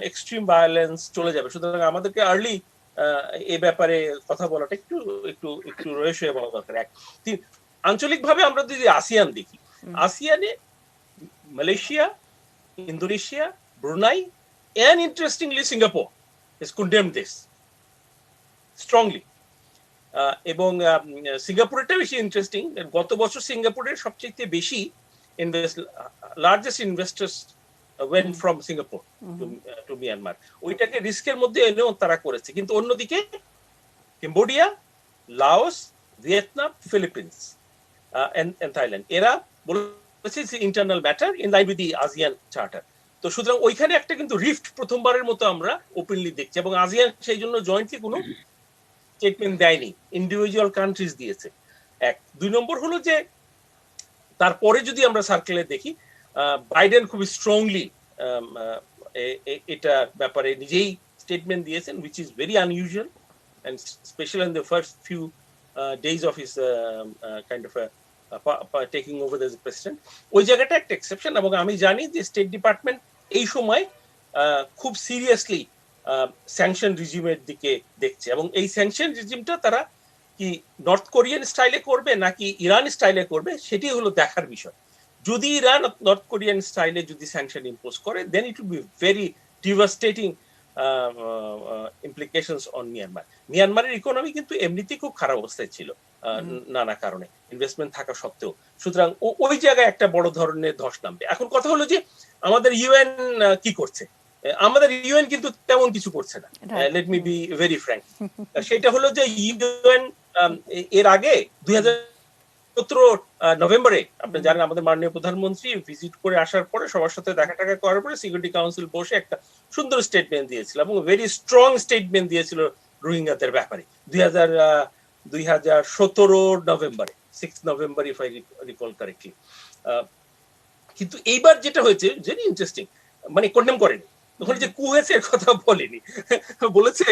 এক্সট্রিম ভায়োলেন্স চলে যাবে। সুতরাং আমাদেরকে আর্লি এই ব্যাপারে কথা বলাটা একটু রয়েছে বলা দরকার। আঞ্চলিকভাবে আমরা যদি আসিয়ান দেখি, আসিয়ানে Malaysia, Indonesia, Brunei and interestingly Singapore has condemned this strongly. এবং সিঙ্গাপুরটা বেশি ইন্টারেস্টিং। গত বছর সিঙ্গাপুরের সবচেয়ে বেশি largest investors went from Singapore to Myanmar. ওইটাকে রিস্কের মধ্যে এনেও তারা করেছে। কিন্তু অন্যদিকে Cambodia, Laos, Vietnam, Philippines and Thailand এরা বলেছে internal matter in line with the ASEAN charter. তো সুতরাং ওইখানে একটা কিন্তু রিফট প্রথমবারের মতো আমরা ওপেনলি দেখছি, এবং আসিয়ান সেই জন্য জয়েন্টলি কোনো স্টেটমেন্ট দেয়নি, ইন্ডিভিজুয়াল কান্ট্রিজ দিয়েছে। 2 নম্বর হলো যে তারপরে যদি আমরা সার্কেলে দেখি, বাইডেন খুবই স্ট্রংলি এটা ব্যাপারে নিজেই স্টেটমেন্ট দিয়েছেন, which is very unusual and special in the first few days of his kind of taking over the president. ওই জায়গাটা একটা এক্সেপশন, এবং আমি জানি যে স্টেট ডিপার্টমেন্ট এই সময় খুব সিরিয়াসলি স্যাংশন রিজিমের দিকে দেখছে, এবং এই স্যাংশন রিজিমটা তারা কি নর্থ কোরিয়ান স্টাইলে করবে নাকি ইরান স্টাইলে করবে সেটি হলো দেখার বিষয়। যদি ইরান নর্থ কোরিয়ান স্টাইলে যদি স্যাংশন ইম্পোজ করে, then it will be very devastating implications on Myanmar. মিয়ানমারের ইকোনমি কিন্তু এমনিতেই খুব খারাপ অবস্থায় ছিল নানা কারণে, ইনভেস্টমেন্ট থাকা সত্ত্বেও। সুতরাং ওই জায়গায় একটা বড় ধরনের ধস নামবে। এখন কথা হলো যে আমাদের ইউএন কি করছে? আমাদের ইউএন কিন্তু তেমন কিছু করছে না, let me be very frank. সেটা হলো যে ইউএন এর আগে 2017 নভেম্বরে আপনি জানেন আমাদের মাননীয় প্রধানমন্ত্রী ভিজিট করে আসার পরে সবার সাথে দেখা টাকা করার পরে সিকিউরিটি কাউন্সিল বসে একটা সুন্দর স্টেটমেন্ট দিয়েছিল, এবং ভেরি স্ট্রং স্টেটমেন্ট দিয়েছিল রোহিঙ্গাদের ব্যাপারে 2017 নভেম্বরে, 6 November if I recall correctly. কিন্তু এইবার যেটা হয়েছে ভেরি ইন্টারেস্টিং, মানে কন্ডেম করেনি, ওখানে যে কু হয়েছে এর কথা বলেনি, বলেছে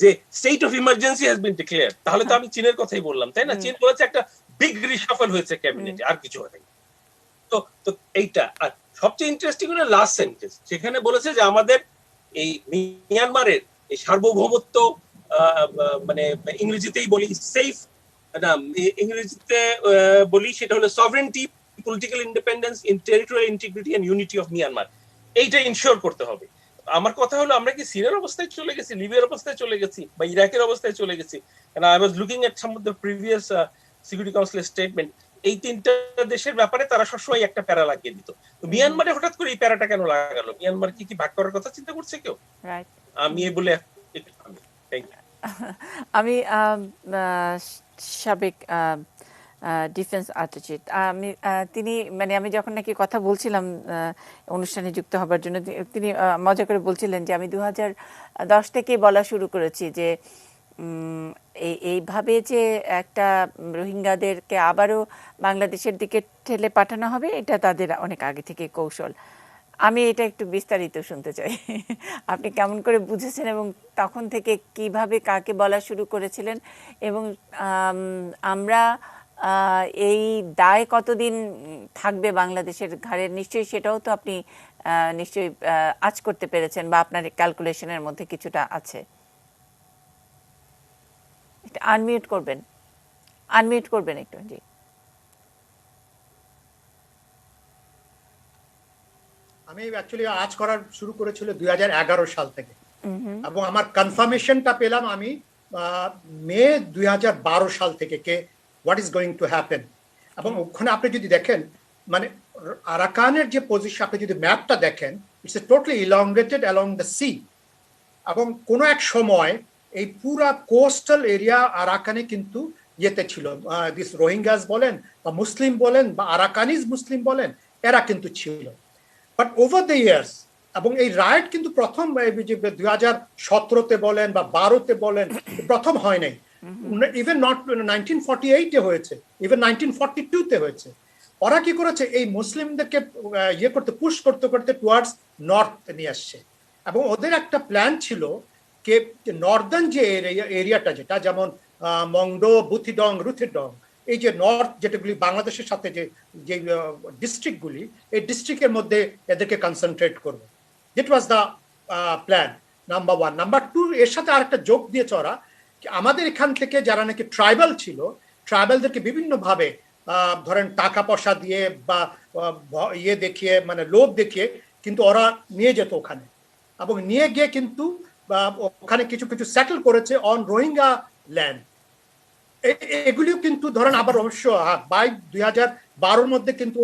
যে state of emergency has been declared. তাহলে তো আমি চীনের কথাই বললাম, তাই না? চীন বলেছে একটা বিগ রিশাফল হয়েছে ক্যাবিনেটে, আর কিছু হয়নি। তো এইটা। আর সবচেয়ে ইন্টারেস্টিং হলো লাস্ট সেন্টেন্স, সেখানে বলেছে যে আমাদের এই মিয়ানমারের এই সার্বভৌমত্ব, মানে ইংরেজিতেই বলি সেফ, না ইংরেজিতে বলি সেটা হলো sovereignty, political independence, in territorial integrity and unity of Myanmar, এইটা ইনশিওর করতে হবে। আমার কথা হলো আমরা কি সিরিয়ার অবস্থায় চলে গেছি, লিবিয়ার অবস্থায় চলে গেছি, বা ইরাকের অবস্থায় চলে গেছি? And I was looking at some of the previous Security Council statement. এই তিনটা দেশের ব্যাপারে তারা সবসময় একটা প্যারা লাগিয়ে দিত। তো মিয়ানমারে হঠাৎ করে এই প্যারাটা কেন লাগালো? মিয়ানমার কি ভাগ করার কথা চিন্তা করছে কেউ? রাইট। আমি এই বলে থ্যাংক ইউ। আমি সাবেক ডিফেন্স আর্টিচিট আমি তিনি মানে আমি যখন নাকি কথা বলছিলাম অনুষ্ঠানে যুক্ত হবার জন্য, তিনি মজা করে বলছিলেন যে আমি 2010 থেকে বলা শুরু করেছি যে এইভাবে যে একটা রোহিঙ্গাদেরকে আবারও বাংলাদেশের দিকে ঠেলে পাঠানো হবে, এটা তাদের অনেক আগে থেকে কৌশল। আমি এটা একটু বিস্তারিত শুনতে চাই, আপনি কেমন করে বুঝেছেন এবং তখন থেকে কিভাবে কাকে বলা শুরু করেছিলেন, এবং আমরা এই দায় কতদিন থাকবে বাংলাদেশের ঘাড়ে, নিশ্চয়ই সেটাও তো আপনি নিশ্চয়ই আজ করতে পেরেছেন বা আপনার ক্যালকুলেশনের মধ্যে কিছুটা আছে। আনমিউট করবেন একটু। জি, আমি অ্যাকচুয়ালি আজ করার শুরু করেছিল 2011 সাল থেকে, এবং আমার কনফার্মেশনটা পেলাম আমি মে 2012 সাল থেকে কে what is going to happen. এবং ওখানে আপনি যদি দেখেন মানে আরাকানের যে পজিশন, আপনি যদি ম্যাপটা দেখেন, it's a totally elongated along the sea. এবং কোনো এক সময় এই পুরা কোস্টাল এরিয়া আরাকানে কিন্তু ইয়েতে ছিল, দিস রোহিঙ্গাস বলেন বা মুসলিম বলেন বা আরাকানিজ মুসলিম বলেন, এরা কিন্তু ছিল। বাট ওভার দ্য ইয়ার্স, এবং এই রাইট কিন্তু প্রথম 2017-তে বলেন বা 12-তে বলেন, প্রথম হয় নাই। ইভেন নট 1948-এ হয়েছে, ইভেন 1942-তে হয়েছে। ওরা কি করেছে, এই মুসলিমদেরকে ইয়ে করতে পুশ করতে করতে টুয়ার্ডস নর্থ নিয়ে আসছে। এবং ওদের একটা প্ল্যান ছিল কে নর্দার্ন যে এরিয়াটা, যেটা যেমন মংডো, বুথিডং, রুথিডং, এই যে নর্থ যেটাগুলি বাংলাদেশের সাথে যে ডিস্ট্রিক্টগুলি, এই ডিস্ট্রিক্টের মধ্যে এদেরকে কনসেন্ট্রেট করবে। That was the plan number 1। Number 2, এর সাথে আরেকটা যোগ দিয়েছে ওরা, আমাদের এখান থেকে যারা নাকি ট্রাইবাল ছিল, ট্রাইবালদেরকে বিভিন্নভাবে ধরেন টাকা পয়সা দিয়ে বা ইয়ে দেখিয়ে, মানে লোভ দেখিয়ে কিন্তু ওরা নিয়ে যেত ওখানে, এবং নিয়ে গিয়ে কিন্তু ওখানে কিছু কিছু সেটেল করেছে অন রোহিঙ্গা ল্যান্ড। এগুলিও কিন্তু ধরেন আবার অবশ্য বাই 2012-র মধ্যে কিন্তু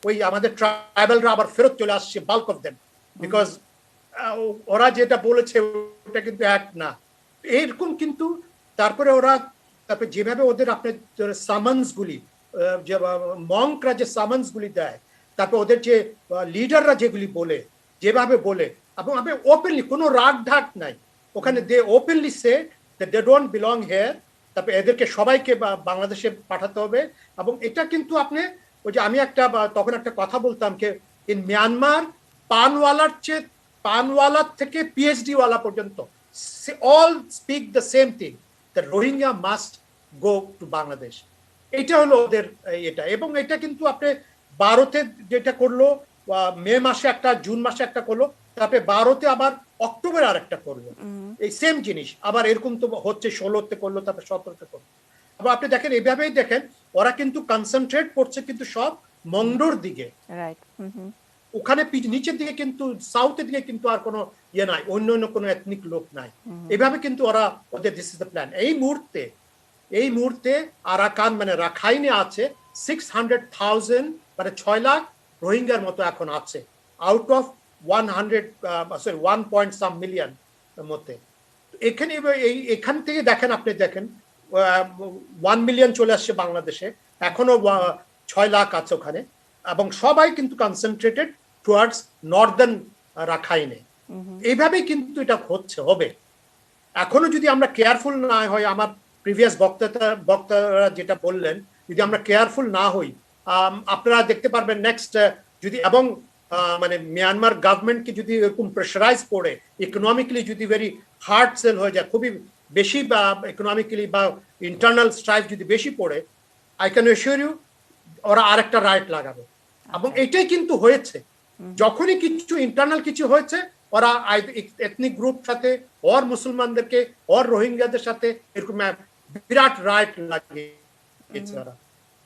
ওই আমাদের ট্রাইবালরা আবার ফেরত চলে আসছে, বাল্ক অফ দেম, বিকজ ওরা যেটা বলেছে ওটা কিন্তু এক না এরকম। কিন্তু তারপরে যেভাবে ওদের আপনার সামান্স গুলি, যে মঙ্করা যে সামান্স গুলি দেয়, তারপর ওদের যে লিডাররা যেগুলি বলে, যেভাবে বলে, এবং আমি ওপেনলি কোনো রাগ ঢাক নাই ওখানে, they openly say they don't belong here, তারপর এদেরকে সবাইকে বাংলাদেশে পাঠাতে হবে। এবং এটা কিন্তু আপনি ওই যে আমি তখন একটা কথা বলতাম যে ইন মিয়ানমার পানওয়ালার থেকে পিএইচডি ওয়ালা পর্যন্ত all speak the same thing, the Rohingya must go to Bangladesh. এটা হলো ওদের এটা। এবং এটা কিন্তু আপনি 12-তে যেটা করলো, মে মাসে একটা, জুন মাসে একটা করলো, তারপরে 12-তে আবার অক্টোবরে আর একটা করলো, এই সেম জিনিস আবার এরকম তো হচ্ছে। 16-তে করলো, তারপরে 17-তে করলো। আবার আপনি দেখেন, এইভাবেই দেখেন ওরা কিন্তু কনসেন্ট্রেট করছে কিন্তু সব মংডোর দিকে, ওখানে নিচের দিকে কিন্তু সাউথের দিকে কিন্তু আর কোনো ইয়ে নাই, অন্য কোনো এথনিক লোক নাই। এভাবে কিন্তু ওদের দিস ইজ দ্য প্ল্যান। এই মুহূর্তে আরাকান মানে রাখাইনে আছে 600,000, মানে 6 লাখ রোহিঙ্গার মতো এখন আছে, আউট অফ 1 মিলিয়ন মধ্যে। এখান থেকে দেখেন, আপনি দেখেন 1 মিলিয়ন চলে আসছে বাংলাদেশে, এখনো 6 লাখ আছে ওখানে, এবং সবাই কিন্তু কনসেন্ট্রেটেড টুয়ার্ডস নর্দার্ন রাখাইনে। এইভাবেই কিন্তু এটা হবে। এখনো যদি আমরা কেয়ারফুল না হই, আমার প্রিভিয়াস বক্তারা যেটা বললেন, যদি আমরা কেয়ারফুল না হই, আপনারা দেখতে পারবেন নেক্সট যদি, এবং মানে মিয়ানমার গভর্নমেন্টকে যদি এরকম প্রেশারাইজ করে ইকোনমিক্যালি যদি ভেরি হার্ড সেল হয়ে যায়, খুবই বেশি বা ইকোনমিক্যালি বা ইন্টারনাল স্ট্রাইক যদি বেশি পড়ে, আই ক্যান অ্যাসিওর ইউ ওরা আরেকটা রাইট লাগাবে। এবং এটাই কিন্তু হয়েছে, যখনই কিছু ইন্টারনাল কিছু হয়েছে, ওরা এথনিক গ্রুপ সাথে ওর মুসলমানদেরকে ওর রোহিঙ্গাদের সাথে এরকম বিরাট রাইট লাগিয়েছে ওরা।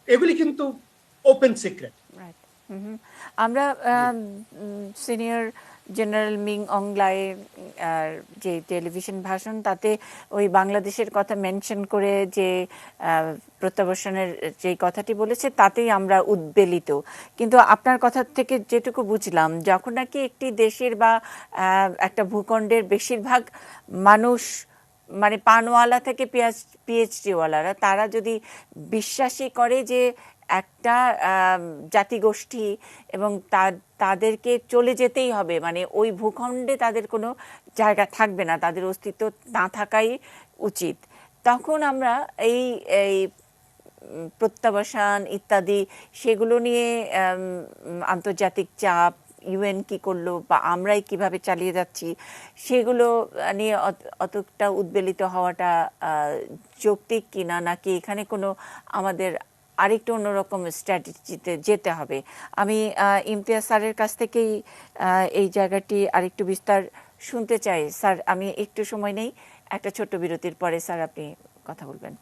এগুলি কিন্তু ওপেন সিক্রেট। আমরা সিনিয়র জেনারেল মিং অংলাইয়ের যে টেলিভিশন ভাষণ, তাতে ওই বাংলাদেশের কথা মেনশন করে যে প্রত্যাবর্তনের যে কথাটি বলেছে তাতেই আমরা উদ্বেলিত। কিন্তু আপনার কথা থেকে যেটুকু বুঝলাম, যখন নাকি একটি দেশের বা একটা ভূখণ্ডের বেশিরভাগ মানুষ, মানে পানওয়ালা থেকে পিএইচডিওয়ালারা, তারা যদি বিশ্বাসই করে যে একটা জাতিগোষ্ঠী এবং তাদেরকে চলে যেতেই হবে, মানে ওই ভূখণ্ডে তাদের কোনো জায়গা থাকবে না, তাদের অস্তিত্ব না থাকাই উচিত, তখন আমরা এই এই প্রত্যাবাসন ইত্যাদি সেগুলো নিয়ে আন্তর্জাতিক চাপ, ইউএন কি করলো বা আমরাই কিভাবে চালিয়ে যাচ্ছি, সেগুলো নিয়ে অতটা উদ্বেলিত হওয়াটা যৌক্তিক কিনা, নাকি এখানে কোনো আমাদের আরেকটু অন্যরকম স্ট্র্যাটেজিতে যেতে হবে? আমি ইমতিয়াজ স্যারের কাছ থেকেই এই জায়গাটি আরেকটু বিস্তার শুনতে চাই। স্যার, আমি একটু সময় নেই, একটা ছোট্ট বিরতির পরে স্যার আপনি কথা বলবেন।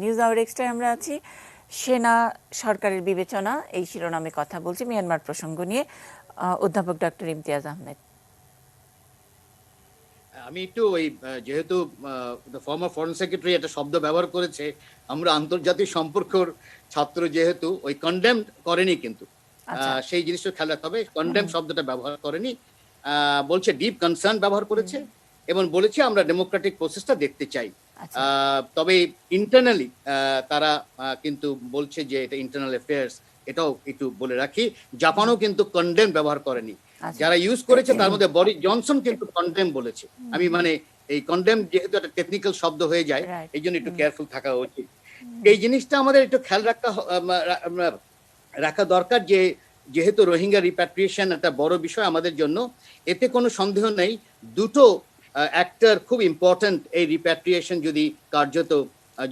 নিউজ আওয়ার এক্সট্রা আমরা আছি। সেনা সরকারের বিবেচনা, এই শিরোনামে কথা বলছি মিয়ানমার প্রসঙ্গ নিয়ে। অধ্যাপক ডক্টর ইমতিয়াজ আহমেদ। আমি একটু ওই, যেহেতু ফর্মার ফরেন সেক্রেটারি একটা শব্দ ব্যবহার করেছে, আমরা আন্তর্জাতিক সম্পর্কর ছাত্র, যেহেতু ওই কন্ডেম করেনি, কিন্তু সেই জিনিসটা খেয়াল রাখতে হবে। কন্ডেম শব্দটা ব্যবহার করেনি, বলছে ডিপ কনসার্ন ব্যবহার করেছে এবং বলেছে আমরা ডেমোক্রেটিক প্রসেসটা দেখতে চাই। তবে ইন্টারনালি তারা কিন্তু বলছে যে এটা ইন্টারনাল অ্যাফেয়ার্স, এটাও একটু বলে রাখি। জাপানও কিন্তু কন্ডেম ব্যবহার করেনি, যারা ইউজ করেছে তার মধ্যে বরিস জনসন কিন্তু কন্ডেম বলেছে। আমি মানে এই কন্ডেম যেহেতু একটা টেকনিক্যাল শব্দ হয়ে যায়, এই জন্য একটু কেয়ারফুল থাকা উচিত। এই জিনিসটা আমাদের একটু খেয়াল রাখা দরকার, যে যেহেতু রোহিঙ্গা রিপ্যাট্রিয়েশন একটা বড় বিষয় আমাদের জন্য, এতে কোনো সন্দেহ নেই দুটো অ্যাক্টর খুব ইম্পর্টেন্ট এই রিপ্যাট্রিয়েশন যদি কার্যত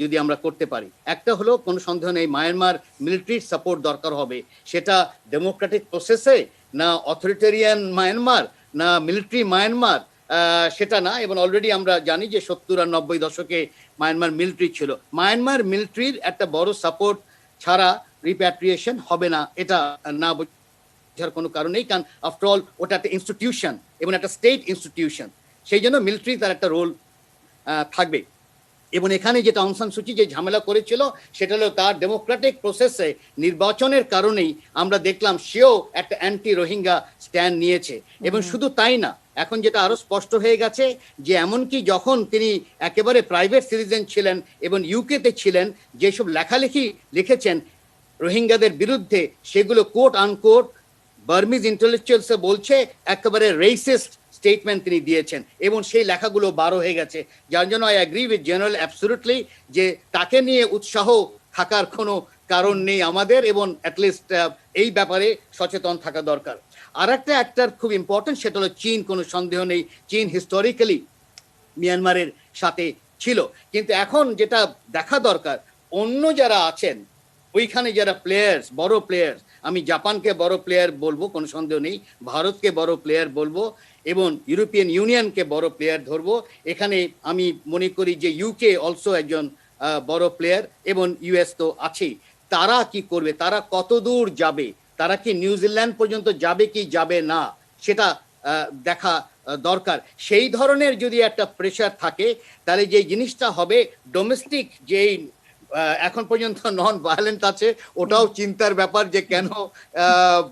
যদি আমরা করতে পারি। একটা হলো, কোনো সন্দেহ নেই, মায়ানমার মিলিটারির সাপোর্ট দরকার হবে, সেটা ডেমোক্রেটিক প্রসেসে না অথরিটেরিয়ান মায়ানমার না মিলিটারি মায়ানমার, সেটা না। এবং অলরেডি আমরা জানি যে 70 আর 90 দশকে মায়ানমার মিলিটারি ছিল। মায়ানমার মিলিটারির একটা বড় সাপোর্ট ছাড়া রিপ্যাট্রিয়েশন হবে না, এটা না বোঝার কোনো কারণ নেই, কারণ আফটার অল ওটা একটা ইনস্টিটিউশন এবং একটা স্টেট ইনস্টিটিউশন, সেই জন্য মিলিটারি তার একটা রোল থাকবে। এবং এখানে যেটা অং সান সুচি যে ঝামেলা করেছিল, সেটা হলো তার ডেমোক্রেটিক প্রসেসে নির্বাচনের কারণেই আমরা দেখলাম সেও একটা অ্যান্টি রোহিঙ্গা স্ট্যান্ড নিয়েছে। এবং শুধু তাই না, এখন যেটা আরো স্পষ্ট হয়ে গেছে যে এমনকি যখন তিনি একেবারে প্রাইভেট সিটিজেন ছিলেন এবং ইউকেতে ছিলেন, যেসব লেখালেখি লিখেছেন রোহিঙ্গাদের বিরুদ্ধে, সেগুলো কোট আনকোট বার্মিজ ইন্টেলেকচুয়ালসে বলছে একেবারে রেসিস্ট স্টেটমেন্ট তিনি দিয়েছেন, এবং সেই লেখাগুলো বারো হয়ে গেছে। যার জন্য I agree with general absolutely যে তাকে নিয়ে উৎসাহ থাকার কোনো কারণ নেই আমাদের, এবং অ্যাটলিস্ট এই ব্যাপারে সচেতন থাকা দরকার। আর একটা অ্যাক্টর খুব ইম্পর্টেন্ট, সেটা হলো চীন। কোনো সন্দেহ নেই, চীন হিস্টোরিক্যালি মিয়ানমারের সাথে ছিল, কিন্তু এখন যেটা দেখা দরকার, অন্য যারা আছেন ওইখানে যারা প্লেয়ার্স, বড় প্লেয়ার্স, আমি জাপানকে বড় প্লেয়ার বলবো, কোনো সন্দেহ নেই, ভারতকে বড় প্লেয়ার বলবো, এবং ইউরোপিয়ান ইউনিয়নকে বড় প্লেয়ার ধরবো। এখানে আমি মনে করি যে ইউকে অলসো একজন বড় প্লেয়ার, এবং ইউএস তো আছেই। তারা কি করবে, তারা কত দূর যাবে, তারা কি নিউজিল্যান্ড পর্যন্ত যাবে কি যাবে না, সেটা দেখা দরকার। সেই ধরনের যদি একটা প্রেশার থাকে, তাহলে যে জিনিসটা হবে, ডোমেস্টিক যেই এখন পর্যন্ত নন ভায়োলেন্ট আছে, ওটাও চিন্তার ব্যাপার যে কেন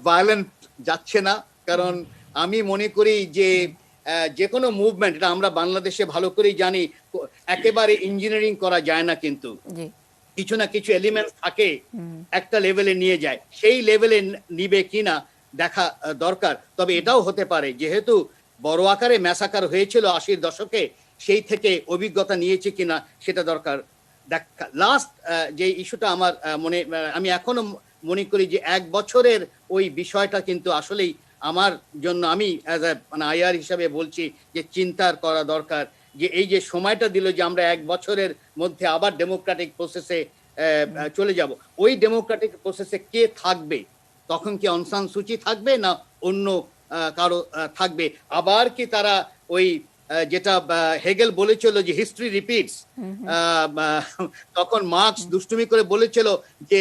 ভায়োলেন্ট যাচ্ছে না। কারণ আমি মনে করি যে কোনো মুভমেন্ট, এটা আমরা বাংলাদেশে ভালো করেই জানি, একেবারে ইঞ্জিনিয়ারিং করা যায় না, কিন্তু কিছু না কিছু এলিমেন্টস থাকে, একটা লেভেলে নিয়ে যায়, সেই লেভেলে নিবে কিনা দেখা দরকার। তবে এটাও হতে পারে, যেহেতু বড় আকারে ম্যাসাকার হয়েছিল 80-র দশকে, সেই থেকে অভিজ্ঞতা নিয়েছে কিনা সেটা দরকার দেখা। লাস্ট যে ইস্যুটা আমার আমি এখনো মনে করি যে 1 বছরের ওই বিষয়টা কিন্তু আসলেই আমার জন্য, আমি অ্যাজ মানে আইআর হিসাবে বলছি যে চিন্তার করা দরকার, যে এই যে সময়টা দিল যে আমরা 1 বছরের মধ্যে আবার ডেমোক্রেটিক প্রসেসে চলে যাব, ওই ডেমোক্রেটিক প্রসেসে কে থাকবে? তখন কি অং সান সুচি থাকবে না অন্য কারো থাকবে? আবার কি তারা ওই যেটা হেগেল বলেছিল যে হিস্ট্রি রিপিটস, তখন মার্কস দুষ্টুমি করে বলেছিল যে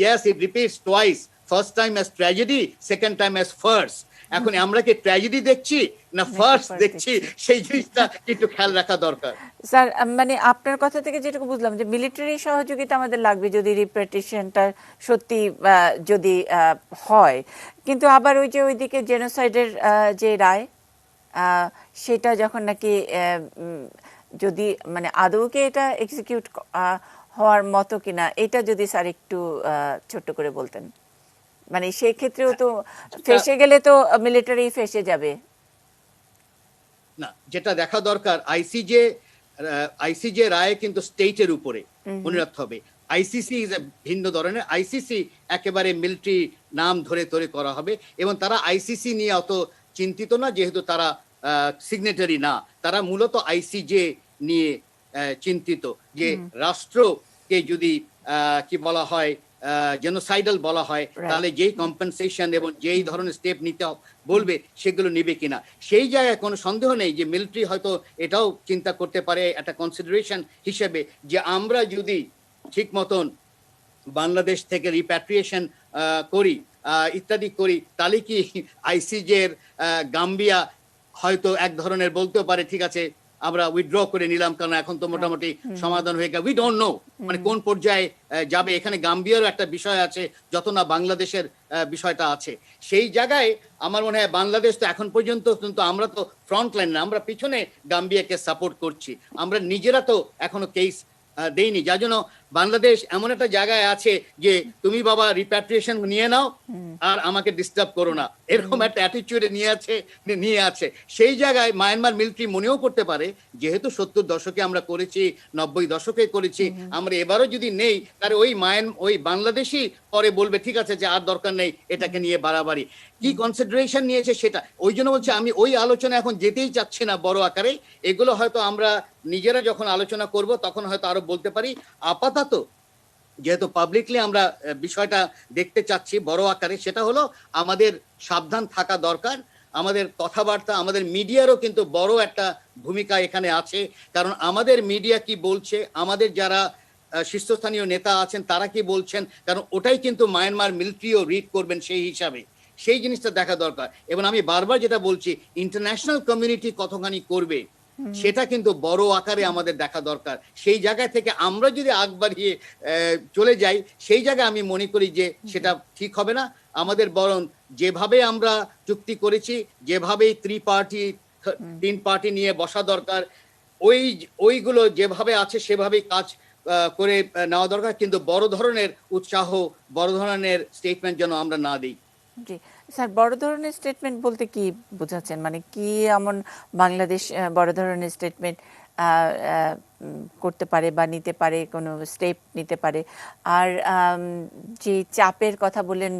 yes it repeats twice, first time as tragedy, second time as first. এখন আমরা কি ট্র্যাজেডি দেখছি না ফার্স্ট দেখছি? সেই জিনিসটা একটু খেয়াল রাখা দরকার। স্যার, মানে আপনার কথা থেকে যেটুকু বুঝলাম যে মিলিটারি সহযোগিতা আমাদের লাগবে যদি রিপ্রেটেশনটা সত্যি যদি হয়, কিন্তু আবার ওই যে ওইদিকে জেনোসাইডের যে রায়, সেটা যখন নাকি যদি মানে আদৌ কি এটা এক্সিকিউট হওয়ার মতো কিনা, এটা যদি স্যার একটু ছোট্ট করে বলতেন। মানে সেই ক্ষেত্রেও তো ফেসে গেলে তো মিলিটারি ফেসে যাবে না। যেটা দেখা দরকার, আইসিজে রায় কিন্তু স্টেটের উপরে, মনে রাখতে হবে। আইসিসি ইজ এ ভিন্ন ধরনের, আইসিসি একেবারে মিলিটারি নাম ধরে ধরে করা হবে, এবং তারা আইসিসি নিয়ে অত চিন্তিত না, যেহেতু তারা সিগনেটারি না। তারা মূলত আইসিজে নিয়ে চিন্তিত যে রাষ্ট্রকে যদি কি বলা হয় জেনোসাইডাল বলা হয়, তাহলে যেই কম্পেনসেশন এবং যেই ধরনের স্টেপ নিতে বলবে সেগুলো নিবে কিনা। সেই জায়গায় কোনো সন্দেহ নেই যে মিলিটারি হয়তো এটাও চিন্তা করতে পারে একটা কনসিডারেশন হিসেবে, যে আমরা যদি ঠিক মতন বাংলাদেশ থেকে রিপ্যাট্রিয়েশন করি ইত্যাদি করি, তাহলে কি আইসিজের গাম্বিয়া হয়তো এক ধরনের বলতে পারে ঠিক আছে আমরা উইথড্র করে নিলাম, কারণ এখন তো মোটামুটি সমাধান হয়ে গেল। উই ডোন্ট নো মানে কোন পর্যায়ে যাবে। এখানে গাম্বিয়ারও একটা বিষয় আছে, যত না বাংলাদেশের বিষয়টা আছে। সেই জায়গায় আমার মনে হয় বাংলাদেশ তো এখন পর্যন্ত, কিন্তু আমরা তো ফ্রন্ট লাইন না, আমরা পিছনে গাম্বিয়াকে সাপোর্ট করছি, আমরা নিজেরা তো এখনো কেস দেইনি। যার জন্য বাংলাদেশ এমন একটা জায়গায় আছে যে তুমি বাবা রিপ্যাট্রিয়েশন নিয়ে নাও আর আমাকে ডিস্টার্ব করো না, এরকম একটা অ্যাটিটিউডে নিয়ে আছে। সেই জায়গায় মায়ানমার মিলিটারি মনেও করতে পারে, যেহেতু 70 দশকে আমরা করেছি, 90 দশকে করেছি, আমরা এবারও যদি নেই, তাহলে ওই বাংলাদেশই পরে বলবে ঠিক আছে যে আর দরকার নেই এটাকে নিয়ে বাড়াবাড়ি। কি কনসিডারেশন নিয়েছে সেটা, ওই জন্য বলছি আমি ওই আলোচনা এখন যেতেই চাচ্ছি না বড় আকারে। এগুলো হয়তো আমরা নিজেরা যখন আলোচনা করব তখন হয়তো আরো বলতে পারি। আপাতত যেহেতু পাবলিকলি আমরা বিষয়টা দেখতে চাচ্ছি বড় আকারে, সেটা হলো আমাদের সাবধান থাকা দরকার। আমাদের কথাবার্তা, আমাদের মিডিয়ারও কিন্তু বড় একটা ভূমিকা এখানে আছে, কারণ আমাদের মিডিয়া কি বলছে, আমাদের যারা শীর্ষস্থানীয় নেতা আছেন তারা কি বলছেন, কারণ ওটাই কিন্তু মায়ানমার মিলিটারিও রিড করবেন সেই হিসাবে। সেই জিনিসটা দেখা দরকার। এবং আমি বারবার যেটা বলছি, ইন্টারন্যাশনাল কমিউনিটি কতখানি করবে সেটা কিন্তু বড় আকারে আমাদের দেখা দরকার। সেই জায়গা থেকে আমরা যদি আগ বাড়িয়ে চলে যাই, সেই জায়গায় আমি মনে করি যে সেটা ঠিক হবে না। আমাদের বরং যেভাবে আমরা চুক্তি করেছি, যেভাবেই তিন পার্টি নিয়ে বসা দরকার, ওইগুলো যেভাবে আছে সেভাবেই কাজ করে নেওয়া দরকার। কিন্তু বড় ধরনের উৎসাহ, বড় ধরনের স্টেটমেন্ট যেন আমরা না দিই। জি স্যার, বড় ধরনের স্টেটমেন্ট বলতে কি বোঝাচ্ছেন? মানে কি এমন বাংলাদেশ বড় ধরনের স্টেটমেন্ট করতে পারে বা নিতে পারে, কোনো স্টেপ নিতে পারে? আর যে চাপের কথা বললেন,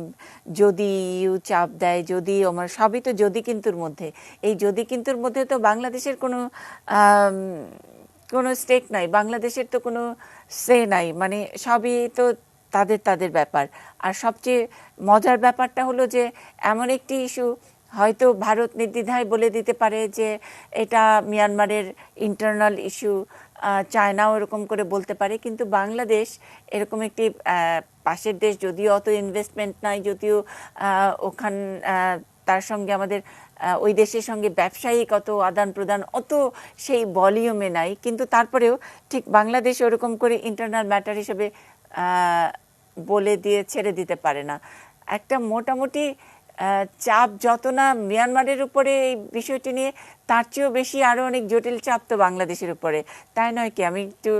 যদি ইউ চাপ দেয়, যদি আমার, সবই তো যদি কিন্তুর মধ্যে। এই যদি কিন্তুর মধ্যে তো বাংলাদেশের কোনো স্টেক নাই, বাংলাদেশের তো কোনো সে নাই, মানে সবই তো তাদের ব্যাপার। আর সবচেয়ে মজার ব্যাপারটা হলো যে এমন একটি ইস্যু হয়তো ভারত নির্দ্বিধায় বলে দিতে পারে যে এটা মিয়ানমারের ইন্টারনাল ইস্যু, চায়নাও এরকম করে বলতে পারে, কিন্তু বাংলাদেশ এরকম একটি পাশের দেশ, যদিও অত ইনভেস্টমেন্ট নাই, যদিও তার সঙ্গে আমাদের ওই দেশের সঙ্গে ব্যবসায়িক অত আদান প্রদান অত সেই ভলিউমে নাই, কিন্তু তারপরেও ঠিক বাংলাদেশ ওরকম করে ইন্টারনাল ম্যাটার হিসেবে বলে দিয়ে ছেড়ে দিতে পারে না। একটা মোটামুটি চাপ যত না মিয়ানমারের উপরে এই বিষয়টি নিয়ে, তার চেয়েও বেশি আরও অনেক জটিল চাপ তো বাংলাদেশের উপরে, তাই নয় কি? আমি একটু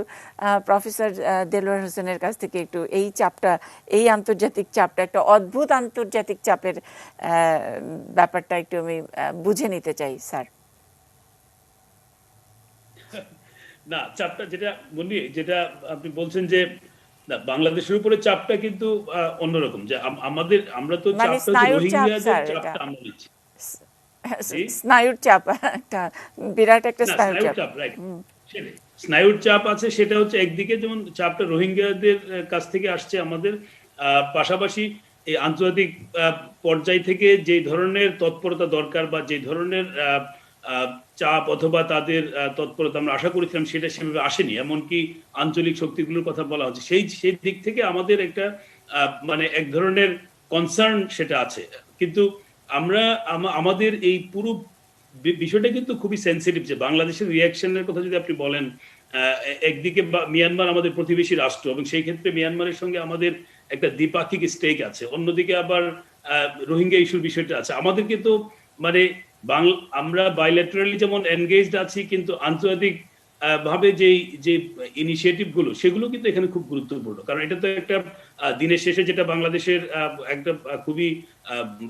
প্রফেসর দেলোয়ার হোসেনের কাছ থেকে একটু এই চাপটা, এই আন্তর্জাতিক চাপটা, একটা অদ্ভুত আন্তর্জাতিক চাপের ব্যাপারটা একটু আমি বুঝে নিতে চাই স্যার। না, চাপটা যেটা আপনি বলছেন যে না, বাংলাদেশের উপরে চাপটা কিন্তু অন্যরকম, যে আমরা তো চাপটা রোহিঙ্গাদের চাপটা আমরা নিচ্ছি। স্নায়ুর চাপ, একটা বিরাট একটা না, স্নায়ুর স্নায়ুর চাপ। চাপ, রাইট। সেটাই। স্নায়ুর চাপ আছে, সেটা হচ্ছে একদিকে যেমন চাপটা রোহিঙ্গাদের কাছ থেকে আসছে আমাদের, পাশাপাশি এই আন্তর্জাতিক পর্যায় থেকে যে ধরনের তৎপরতা দরকার বা যে ধরনের আহ, চাপ অথবা তাদের তৎপরতা আমরা আশা করেছিলাম সেটা সেভাবে আসেনি। এমনকি আঞ্চলিক শক্তিগুলোর কথা বলা হচ্ছে, সেই দিক থেকে আমাদের একটা মানে এক ধরনের কনসার্ন সেটা আছে। কিন্তু আমরা আমাদের এই পুরো বিষয়টা কিন্তু খুবই সেন্সিটিভ। যে বাংলাদেশের রিয়াকশনের কথা যদি আপনি বলেন, একদিকে মিয়ানমার আমাদের প্রতিবেশী রাষ্ট্র এবং সেই ক্ষেত্রে মিয়ানমারের সঙ্গে আমাদের একটা দ্বিপাক্ষিক স্টেক আছে, অন্যদিকে আবার রোহিঙ্গা ইস্যুর বিষয়টা আছে। আমাদের কিন্তু মানে আমরা বাইল্যাটারালি যেমন এনগেজড আছি, কিন্তু আন্তর্জাতিক ভাবে যে ইনিশিয়েটিভ গুলো সেগুলো কিন্তু এখানে খুব গুরুত্বপূর্ণ। কারণ এটা তো একটা দিনের শেষে যেটা বাংলাদেশের একটা খুবই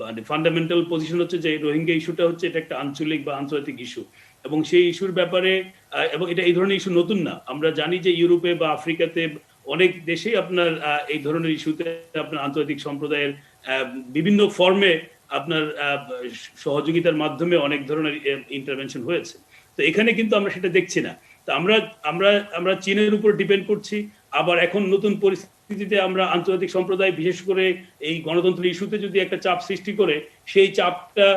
মানে ফান্ডামেন্টাল পজিশন হচ্ছে যে রোহিঙ্গা ইস্যুটা হচ্ছে এটা একটা আঞ্চলিক বা আন্তর্জাতিক ইস্যু, এবং সেই ইস্যুর ব্যাপারে এবং এটা এই ধরনের ইস্যু নতুন না। আমরা জানি যে ইউরোপে বা আফ্রিকাতে অনেক দেশেই আপনার এই ধরনের ইস্যুতে আপনার আন্তর্জাতিক সম্প্রদায়ের বিভিন্ন ফর্মে আপনার সহযোগিতার মাধ্যমে অনেক ধরনের ইন্টারভেনশন হয়েছে। তো এখানে কিন্তু আমরা সেটা দেখছি না। তো আমরা চীনের উপর ডিপেন্ড করছি। আবার এখন নতুন পরিস্থিতিতে আমরা আন্তর্জাতিক সম্প্রদায় বিশেষ করে এই গণতন্ত্র ইস্যুতে যদি একটা চাপ সৃষ্টি করে, সেই চাপটা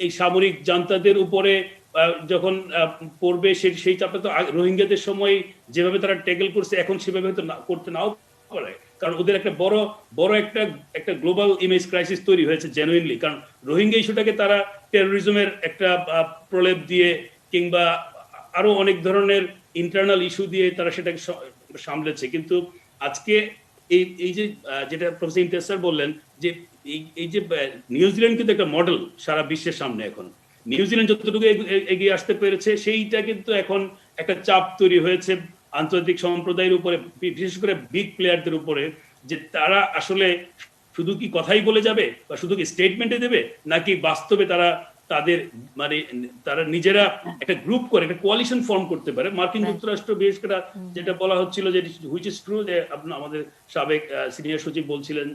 এই সামরিক জান্তাদের উপরে যখন পড়বে, সেই চাপটা তো রোহিঙ্গাদের সময় যেভাবে তারা ট্যাকেল করছে এখন সেভাবে হয়তো করতে নাও পারে। কারণ ওদের একটা বড় একটা গ্লোবাল ইমেজ ক্রাইসিস তৈরি হয়েছে জেনুইনলি। কারণ রোহিঙ্গা ইস্যুটাকে তারা টেরোরিজমের একটা প্রলেপ দিয়ে কিংবা আরো অনেক ধরনের ইন্টারনাল ইস্যু দিয়ে তারা সেটাকে সামলেছে। কিন্তু আজকে এই যে যেটা প্রফেসর ইমতিয়াজ স্যার বললেন যে এই যে নিউজিল্যান্ড কিন্তু একটা মডেল সারা বিশ্বের সামনে। এখন নিউজিল্যান্ড যতটুকু এগিয়ে আসতে পেরেছে, সেইটা কিন্তু এখন একটা চাপ তৈরি হয়েছে আন্তর্জাতিক সম্প্রদায়ের উপরে, বিশেষ করে বিগ প্লেয়ারদের উপরে, যে তারা আসলে শুধু কি কথাই বলে যাবে বা শুধু কি স্টেটমেন্টে দেবে, নাকি বাস্তবে তারা নিজেরা একটা গ্রুপ করে একটা কোয়ালিশন ফর্ম করতে পারে। মার্কিন যুক্তরাষ্ট্র বিশেষ করে যেটা বলা হচ্ছিল যে হুইচ ইজ ট্রু, যে আমাদের সাবেক সিনিয়র সচিব বলছিলেন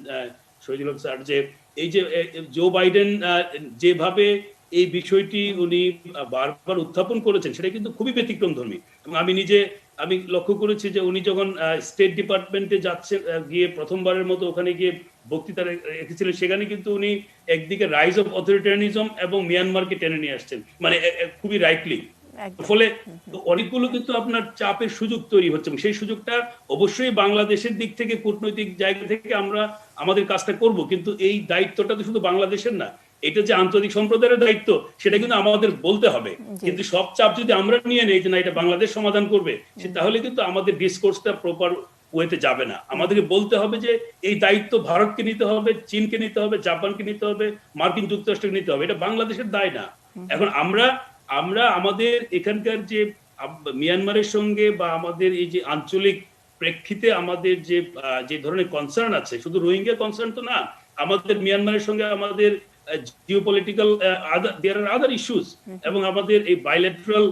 শহীদুল হক স্যার, যে এই যে জো বাইডেন যেভাবে এই বিষয়টি উনি বারবার উত্থাপন করেছেন সেটা কিন্তু খুবই ব্যতিক্রমধর্মী। এবং আমি লক্ষ্য করেছি যে উনি যখন স্টেট ডিপার্টমেন্টে যাচ্ছেন, গিয়ে প্রথমবারের মতো ওখানে গিয়ে বক্তৃতা রেখেছিলেন, সেখানে কিন্তু উনি একদিকে রাইজ অফ অথরিটারিয়ানিজম এবং মিয়ানমারকে টেনে নিয়ে আসছেন, মানে খুবই রাইটলি। ফলে অনেকগুলো কিন্তু আপনার চাপের সুযোগ তৈরি হচ্ছে, এবং সেই সুযোগটা অবশ্যই বাংলাদেশের দিক থেকে কূটনৈতিক জায়গা থেকে আমরা আমাদের কাজটা করব। কিন্তু এই দায়িত্বটা তো শুধু বাংলাদেশের না, এটা যে আন্তর্জাতিক সম্প্রদায়ের দায়িত্ব সেটা কিন্তু আমাদের বলতে হবে। কিন্তু সব চাপ যদি আমরা নিয়ে নেই যে না এটা বাংলাদেশ সমাধান করবে, তাহলে কিন্তু আমাদের ডিসকোর্সটা প্রপার ওয়েতে যাবে না। আমাদেরকে বলতে হবে যে এই দায়িত্ব ভারতকে নিতে হবে, চীনকে নিতে হবে, জাপানকে নিতে হবে, মার্কিন যুক্তরাষ্ট্রকে নিতে হবে। এটা বাংলাদেশের দায় না। এখন আমরা আমাদের এখানকার যে মিয়ানমারের সঙ্গে বা আমাদের এই যে আঞ্চলিক প্রেক্ষিতে আমাদের যে ধরনের কনসার্ন আছে, শুধু রোহিঙ্গা কনসার্ন তো না, আমাদের মিয়ানমারের সঙ্গে আমাদের জিওপলিটিক্যাল দেয়ার আর আদার ইস্যুস, এবং আমাদের এই বাইলেটারাল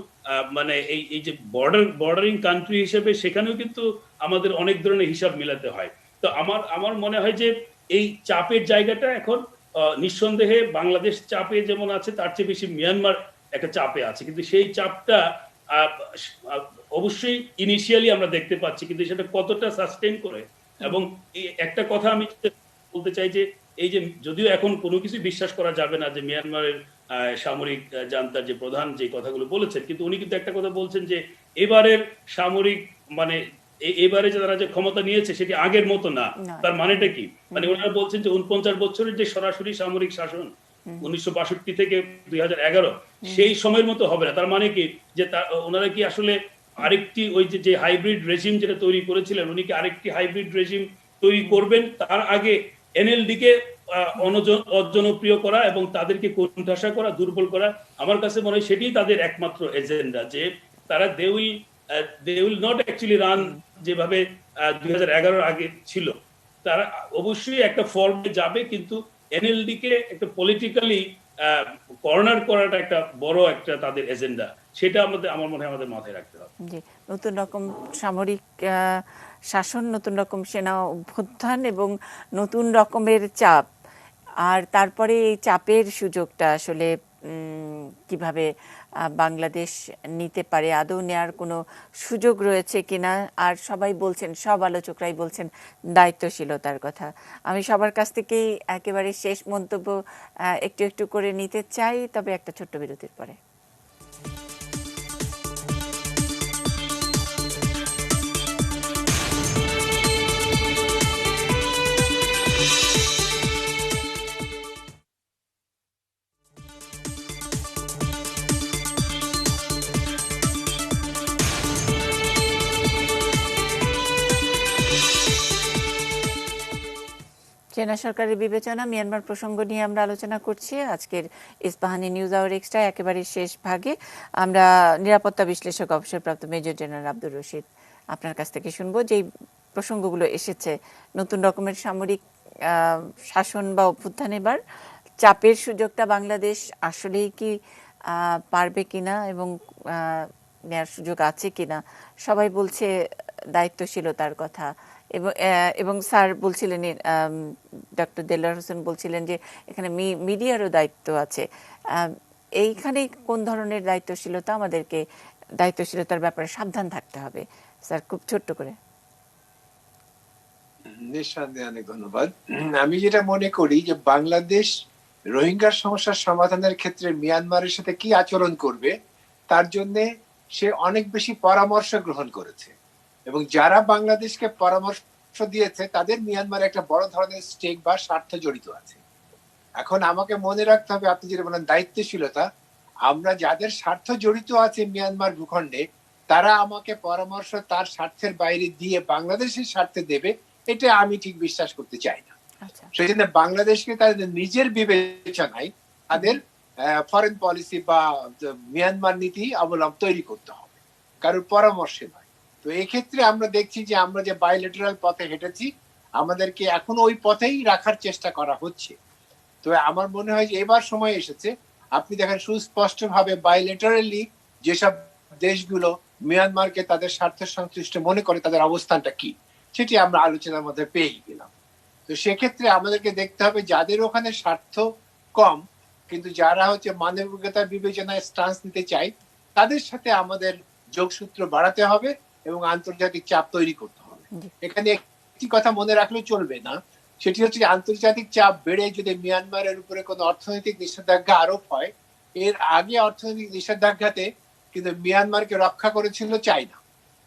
মানে এই যে বর্ডারিং কান্ট্রি হিসেবে সেখানেও কিন্তু আমাদের অনেক ধরনের হিসাব মিলাতে হয়। তো আমার মনে হয় যে এই চাপের জায়গাটা এখন নিঃসন্দেহে বাংলাদেশ চাপে যেমন আছে, তার চেয়ে বেশি মিয়ানমার একটা চাপে আছে। কিন্তু সেই চাপটা অবশ্যই ইনিশিয়ালি আমরা দেখতে পাচ্ছি, কিন্তু সেটা কতটা সাস্টেইন করে। এবং একটা কথা আমি বলতে চাই যে এই যে যদিও এখন কোনো কিছু বিশ্বাস করা যাবে না যে মিয়ানমারের সামরিক জান্তার যে প্রধান যে কথাগুলো বলেছেন, কিন্তু উনি কিন্তু একটা কথা বলছেন যে এবারের সামরিক মানে এবারে যারা যে ক্ষমতা নিয়েছে সেটি আগের মতো না। তার মানেটা কি? মানে ওনারা বলছেন যে 49 বছরের যে সরাসরি সামরিক শাসন 1962 থেকে 2011 সেই সময়ের মতো হবে না। তার মানে কি যে ওনারা কি আসলে আরেকটি ওই যে হাইব্রিড রেজিম যেটা তৈরি করেছিলেন, উনি কি আরেকটি হাইব্রিড রেজিম তৈরি করবেন, তার আগে এনএলডি কে অজনপ্রিয় করা এবং তাদেরকে কোণঠাসা করা, দুর্বল করা? আমার কাছে মনে হয় সেটাই তাদের একমাত্র এজেন্ডা, যে তারা they will not actually run যেভাবে 2011 আগে ছিল। তারা অবশ্যই একটা ফর্মে যাবে, কিন্তু এনএলডি কে একটা পলিটিক্যালি কর্নার করাটা একটা বড় একটা তাদের এজেন্ডা। সেটা আমার মনে হয় আমাদের মাথায় রাখতে হবে। জি, নতুন রকম সামরিক শাসন, নতুন রকম সেনা অভ্যুত্থান এবং নতুন রকমের চাপ, আর তারপরে এই চাপের সুযোগটা আসলে কিভাবে বাংলাদেশ নিতে পারে, আদৌ নেয়ার কোনো সুযোগ রয়েছে কিনা। আর সবাই বলছেন, সব আলোচকরাই বলছেন দায়িত্বশীলতার কথা। আমি সবার কাছ থেকেই একেবারে শেষ মন্তব্য একটু একটু করে নিতে চাই, তবে একটা ছোট্ট বিরতির পরে। চীনা সরকারের বিবেচনা মিয়ানমার প্রসঙ্গ নিয়ে আমরা আলোচনা করছি আজকের ইস্পাহানি নিউজ আওয়ার এক্সট্রা একেবারে শেষ ভাগে। আমরা নিরাপত্তা বিশ্লেষক অবসরপ্রাপ্ত মেজর জেনারেল আব্দুর রশিদ আপনার কাছ থেকে শুনবো যে প্রসঙ্গগুলো এসেছে। নতুন রকমের সামরিক শাসন বা অভ্যুত্থান, এবার চাপের সুযোগটা বাংলাদেশ আসলেই কি পারবে কিনা এবং নেয়ার সুযোগ আছে কিনা। সবাই বলছে দায়িত্বশীলতার কথা, এবং স্যার বলছিলেন, ডক্টর দেলোয়ার হোসেন বলছিলেন যে এখানে মিডিয়ারও দায়িত্ব আছে। এইখানে কোন ধরনের দায়িত্বশীলতা, আমাদেরকে দায়িত্বশীলতার ব্যাপারে সাবধান থাকতে হবে স্যার, খুব ছোট্ট করে। নিঃসন্দেহে অনেক ধন্যবাদ। আমি যেটা মনে করি যে বাংলাদেশ রোহিঙ্গার সমস্যার সমাধানের ক্ষেত্রে মিয়ানমারের সাথে কি আচরণ করবে তার জন্য সে অনেক বেশি পরামর্শ গ্রহণ করেছে, এবং যারা বাংলাদেশকে পরামর্শ দিয়েছে তাদের মিয়ানমারে একটা বড় ধরনের স্টেক বা স্বার্থ জড়িত আছে। এখন আমাকে মনে রাখতে হবে, আপনি যেটা বলেন দায়িত্বশীলতা, আমরা যাদের স্বার্থ জড়িত আছে মিয়ানমার ভূখণ্ডে তারা আমাকে পরামর্শ তার স্বার্থের বাইরে দিয়ে বাংলাদেশের স্বার্থে দেবে, এটা আমি ঠিক বিশ্বাস করতে চাই না। সেই জন্য বাংলাদেশকে তাদের নিজের বিবেচনায় তাদের ফরেন পলিসি বা মিয়ানমার নীতি অবলম্বন তৈরি করতে হবে, কারোর পরামর্শে নয়। তো এই ক্ষেত্রে আমরা দেখছি যে আমরা যে বাইলেটারাল পথে হেঁটেছি আমাদেরকে এখন ওই পথেই রাখার চেষ্টা করা হচ্ছে। তো আমার মনে হয় যে এবার সময় এসেছে, আপনি দেখেন সুস্পষ্ট ভাবে বাইলেটারালি যেসব দেশগুলো মিয়ানমারকে তাদের স্বার্থ সংশ্লিষ্ট মনে করে তাদের অবস্থানটা কি সেটি আমরা আলোচনার মধ্যে পেয়ে গেলাম। তো সেক্ষেত্রে আমাদেরকে দেখতে হবে যাদের ওখানে স্বার্থ কম কিন্তু যারা হচ্ছে মানবিকতার বিবেচনায় স্টান্স নিতে চায় তাদের সাথে আমাদের যোগসূত্র বাড়াতে হবে এবং আন্তর্জাতিক চাপ তৈরি করতে হবে। এখানে একটি কথা মনে রাখলে চলবে না, সেটি হচ্ছে আন্তর্জাতিক চাপ বেড়ে যদি মিয়ানমারের উপরে কোনো অর্থনৈতিক নিষেধাজ্ঞা আরোপ হয়, এর আগে অর্থনৈতিক নিষেধাজ্ঞাতে কিন্তু মিয়ানমারকে রক্ষা করেছিল চায়না।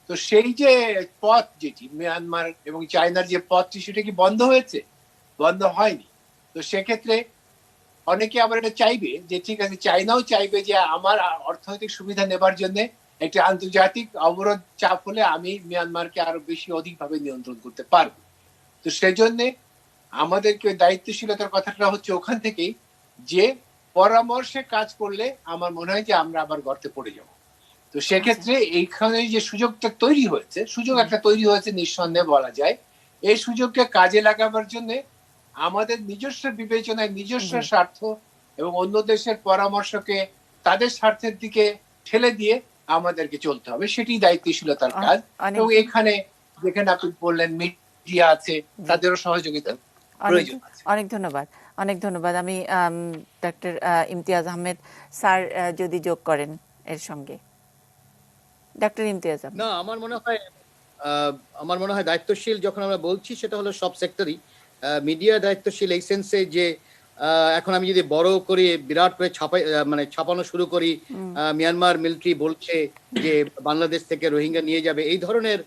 তো সেই যে পথ যেটি মিয়ানমার এবং চায়নার যে পথটি সেটা কি বন্ধ হয়েছে? বন্ধ হয়নি। তো সেক্ষেত্রে অনেকে আবার এটা চাইবে যে ঠিক আছে, চায়নাও চাইবে যে আমার অর্থনৈতিক সুবিধা নেবার জন্য একটি আন্তর্জাতিক অবরোধ চাপ হলে আমি মিয়ানমারকে আরো বেশি অধিকভাবে নিয়ন্ত্রণ করতে পারবো। তো সেজন্য আমাদেরকে দায়িত্বশীলতার কথাটা হচ্ছে ওখান থেকেই যে পরামর্শে কাজ করলে আমার মনে হয় যে আমরা আবার গর্তে পড়ে যাব। তো সেক্ষেত্রে এইখানে যে সুযোগটা তৈরি হয়েছে, সুযোগ একটা তৈরি হয়েছে নিঃসন্দেহে বলা যায়। এই সুযোগকে কাজে লাগাবার জন্য আমাদের নিজস্ব বিবেচনায় নিজস্ব স্বার্থ এবং অন্য দেশের পরামর্শকে তাদের স্বার্থের দিকে ঠেলে দিয়ে আমাদেরকে চলতে হবে, সেটি দায়িত্বশীলতার কাজ। এবং এখানে যেখানে আপনি বললেন মিডিয়া আছে, তাদেরও সহযোগিতা প্রয়োজন আছে। অনেক ধন্যবাদ, অনেক ধন্যবাদ। আমি ডক্টর ইমতিয়াজ আহমেদ স্যার যদি যোগ করেন এর সঙ্গে। ডক্টর ইমতিয়াজ আহমেদ। না, আমার মনে হয় দায়িত্বশীল যখন আমরা বলছি সেটা হলো সব সেক্টরই। মিডিয়া দায়িত্বশীল এই সেন্সে যে এখন আমি যদি বড় করে বিরাট করে ছাপানো শুরু করি, মিয়ানমার মিলিটারি বলছে যে বাংলাদেশ থেকে রোহিঙ্গা নিয়ে যাবে, এই ধরনের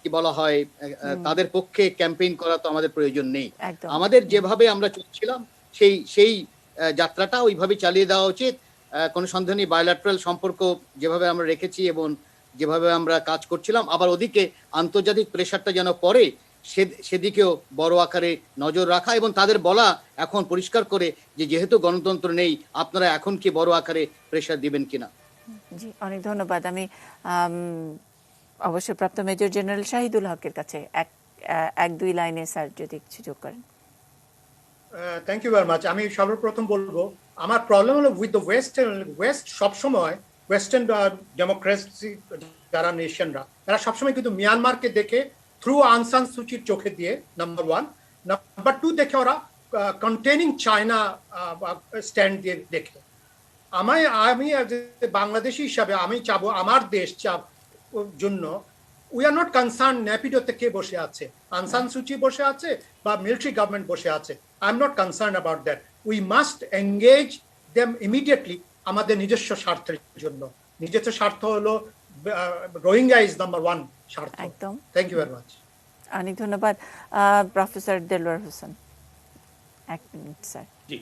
কি বলা হয় তাদের পক্ষে ক্যাম্পেইন করা তো আমাদের প্রয়োজন নেই। আমাদের যেভাবে আমরা চলছিলাম সেই যাত্রাটা ওইভাবে চালিয়ে দেওয়া উচিত। কোনো সন্দেহ নেই, বায়োল্যাটারাল সম্পর্ক যেভাবে আমরা রেখেছি এবং যেভাবে আমরা কাজ করছিলাম, আবার ওদিকে আন্তর্জাতিক প্রেশারটা যেন পড়ে সেদিকেও বড় আকারে নজর রাখা এবং তাদের বলা এখন পরিষ্কার করে যে যেহেতু গণতন্ত্র নেই আপনারা এখন কি বড় আকারে প্রেশার দিবেন কিনা। জি, অনেক ধন্যবাদ। আমি অবসরপ্রাপ্ত মেজর জেনারেল শাহিদুল হকের কাছে এক দুই লাইনে স্যার যদি সুযোগ করেন। Thank you very much. আমি সর্বপ্রথম বলবো আমার প্রবলেম হলো উইথ দ্য ওয়েস্ট সবসময় ওয়েস্টার্ন ডেমোক্রেসি যারা নেশনরা তারা সবসময় কিন্তু মিয়ানমারকে দেখে থ্রু আং সান সুচির চোখে দিয়ে, নাম্বার ওয়ান। নাম্বার টু, দেখে ওরা কন্টেনিং চায়না স্ট্যান্ড দিয়ে দেখে আমি বাংলাদেশি হিসাবে আমি চাবো আমার দেশ জন্য উই আর নট কনসার্ন ন্যাপিডোতে কে বসে আছে, আনসান সুচি বসে আছে বা মিলিটারি গভর্নমেন্ট বসে আছে। I am not concern about that. We must engage them immediately আমাদের নিজস্ব স্বার্থের জন্য। নিজস্ব স্বার্থ হলো রোহিঙ্গা ইজ নাম্বার 1 স্বার্থ। একদম। Thank you very much. অনেক ধন্যবাদ। Professor Delwar Hossain, 1 minute sir. জি,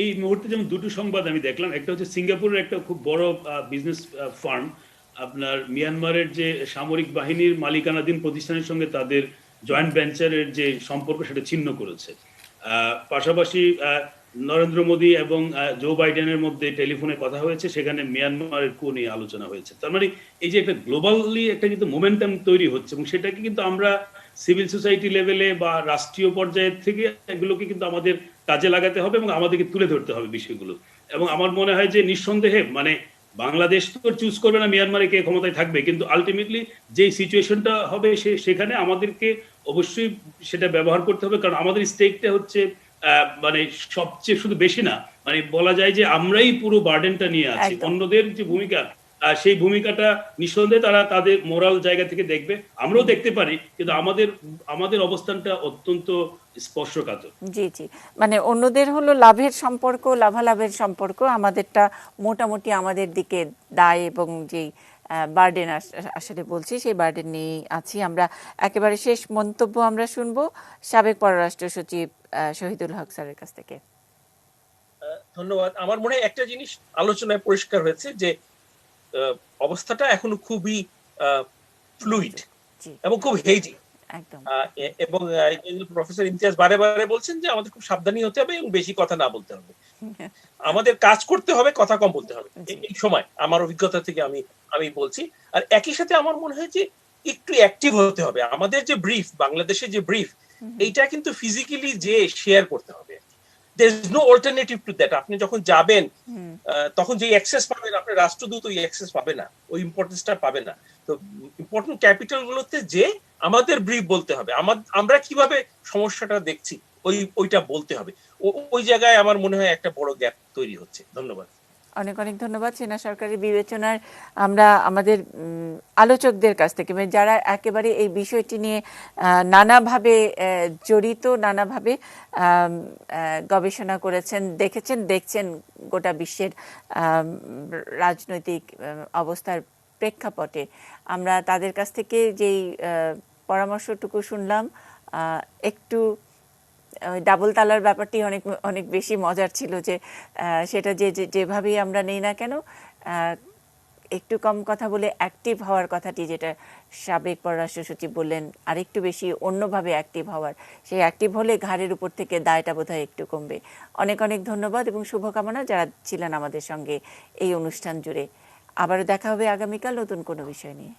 এই মুহূর্তে যেমন দুটো সংবাদ আমি দেখলাম, একটা হচ্ছে সিঙ্গাপুরের একটা খুব বড় বিজনেস ফার্ম আপনার মিয়ানমারের যে সামরিক বাহিনীর মালিকানাধীন প্রতিষ্ঠানের সঙ্গে তাদের জয়েন্ট ভেঞ্চারের যে সম্পর্ক সেটা ছিন্ন করেছে। পাশাপাশি নরেন্দ্র মোদী এবং জো বাইডেনের মধ্যে টেলিফোনে কথা হয়েছে, সেখানে মিয়ানমারের কো নিয়ে আলোচনা হয়েছে। তার মানে এই যে একটা গ্লোবালি একটা কিন্তু মোমেন্টাম তৈরি হচ্ছে, এবং সেটাকে কিন্তু আমরা সিভিল সোসাইটি লেভেলে বা রাষ্ট্রীয় পর্যায়ের থেকে এগুলোকে কিন্তু আমাদের কাজে লাগাতে হবে এবং আমাদেরকে তুলে ধরতে হবে বিষয়গুলো। এবং আমার মনে হয় যে নিঃসন্দেহে মানে বাংলাদেশ তো চুজ করবে না মিয়ানমারে কে ক্ষমতায় থাকবে, কিন্তু আলটিমেটলি যে সিচুয়েশনটা হবে সেখানে আমাদেরকে অবশ্যই সেটা ব্যবহার করতে হবে, কারণ আমাদের স্টেকটা হচ্ছে মানে সবচেয়ে শুধু বেশি না, মানে বলা যায় যে আমরাই পুরো বার্ডেনটা নিয়ে আছি। অন্যদের যে ভূমিকা সেই ভূমিকাটা নিঃসন্দেহে তারা তাদের মোরাল জায়গা থেকে দেখবে, আমরাও দেখতে পারি, কিন্তু আমাদের অবস্থানটা অত্যন্ত স্পর্শকাতর। জি জি, মানে অন্যদের হলো লাভের সম্পর্ক, লাভালাভের সম্পর্ক, আমাদেরটা মোটামুটি আমাদের দিকে দায় এবং যেই বার্ডেন আসলে বলছি সেই বার্ডেন নিয়েই আছি আমরা। একেবারে শেষ মন্তব্য আমরা শুনবো সাবেক পররাষ্ট্র সচিব শহীদুল হক স্যারের কাছ থেকে। ধন্যবাদ। আমার মনে হয় একটা জিনিস আলোচনায় পরিষ্কার হয়েছে যে অবস্থাটা এখনো খুবই ফ্লুইড এবং খুব হেজি। এবং প্রফেসর ইমতিয়াজ বারে বারে বলছেন যে আমাদের খুব সাবধানী হতে হবে এবং বেশি কথা না বলতে হবে, আমাদের কাজ করতে হবে, কথা কম বলতে হবে এই সময়, আমার অভিজ্ঞতা থেকে আমি বলছি। আর একই সাথে আমার মনে হয় যে একটু অ্যাক্টিভ হতে হবে। আমাদের যে ব্রিফ, বাংলাদেশের যে ব্রিফ, এইটা কিন্তু ফিজিক্যালি যে শেয়ার করতে হবে। there is no alternative to that. আপনি যখন যাবেন তখন যে অ্যাক্সেস পাবেন, আপনার রাষ্ট্রদূত ওই অ্যাক্সেস পাবে না, ওই ইম্পর্টেন্সটা পাবে না। তো ইম্পর্টেন্ট ক্যাপিটাল গুলোতে যে আমাদের ব্রিফ বলতে হবে, আমরা কিভাবে সমস্যাটা দেখছি ওইটা বলতে হবে। ওই জায়গায় আমার মনে হয় একটা বড় গ্যাপ তৈরি হচ্ছে। ধন্যবাদ। অনেক অনেক ধন্যবাদ। সেনা সরকারের বিবেচনার আমরা আমাদের আলোচকদের কাছ থেকে, যারা একেবারে এই বিষয়টি নিয়ে নানাভাবে জড়িত, নানাভাবে গবেষণা করেছেন, দেখছেন গোটা বিশ্বের রাজনৈতিক অবস্থার প্রেক্ষাপটে, আমরা তাদের কাছ থেকে যেই পরামর্শটুকু শুনলাম, একটু ডাবল তালার ব্যাপারটি অনেক বেশি মজার ছিল, যে সেটা যেভাবেই আমরা নেই না কেন, একটু কম কথা বলে অ্যাক্টিভ হওয়ার কথাটি যেটা সাবেক পররাষ্ট্র সচিব বললেন, আরেকটু বেশি অন্যভাবে অ্যাক্টিভ হওয়ার, সেই অ্যাক্টিভ হলে ঘাড়ের উপর থেকে দায়টা বোধহয় একটু কমবে। অনেক অনেক ধন্যবাদ এবং শুভকামনা যারা ছিলেন আমাদের সঙ্গে এই অনুষ্ঠান জুড়ে। আবারও দেখা হবে আগামীকাল নতুন কোনো বিষয় নিয়ে।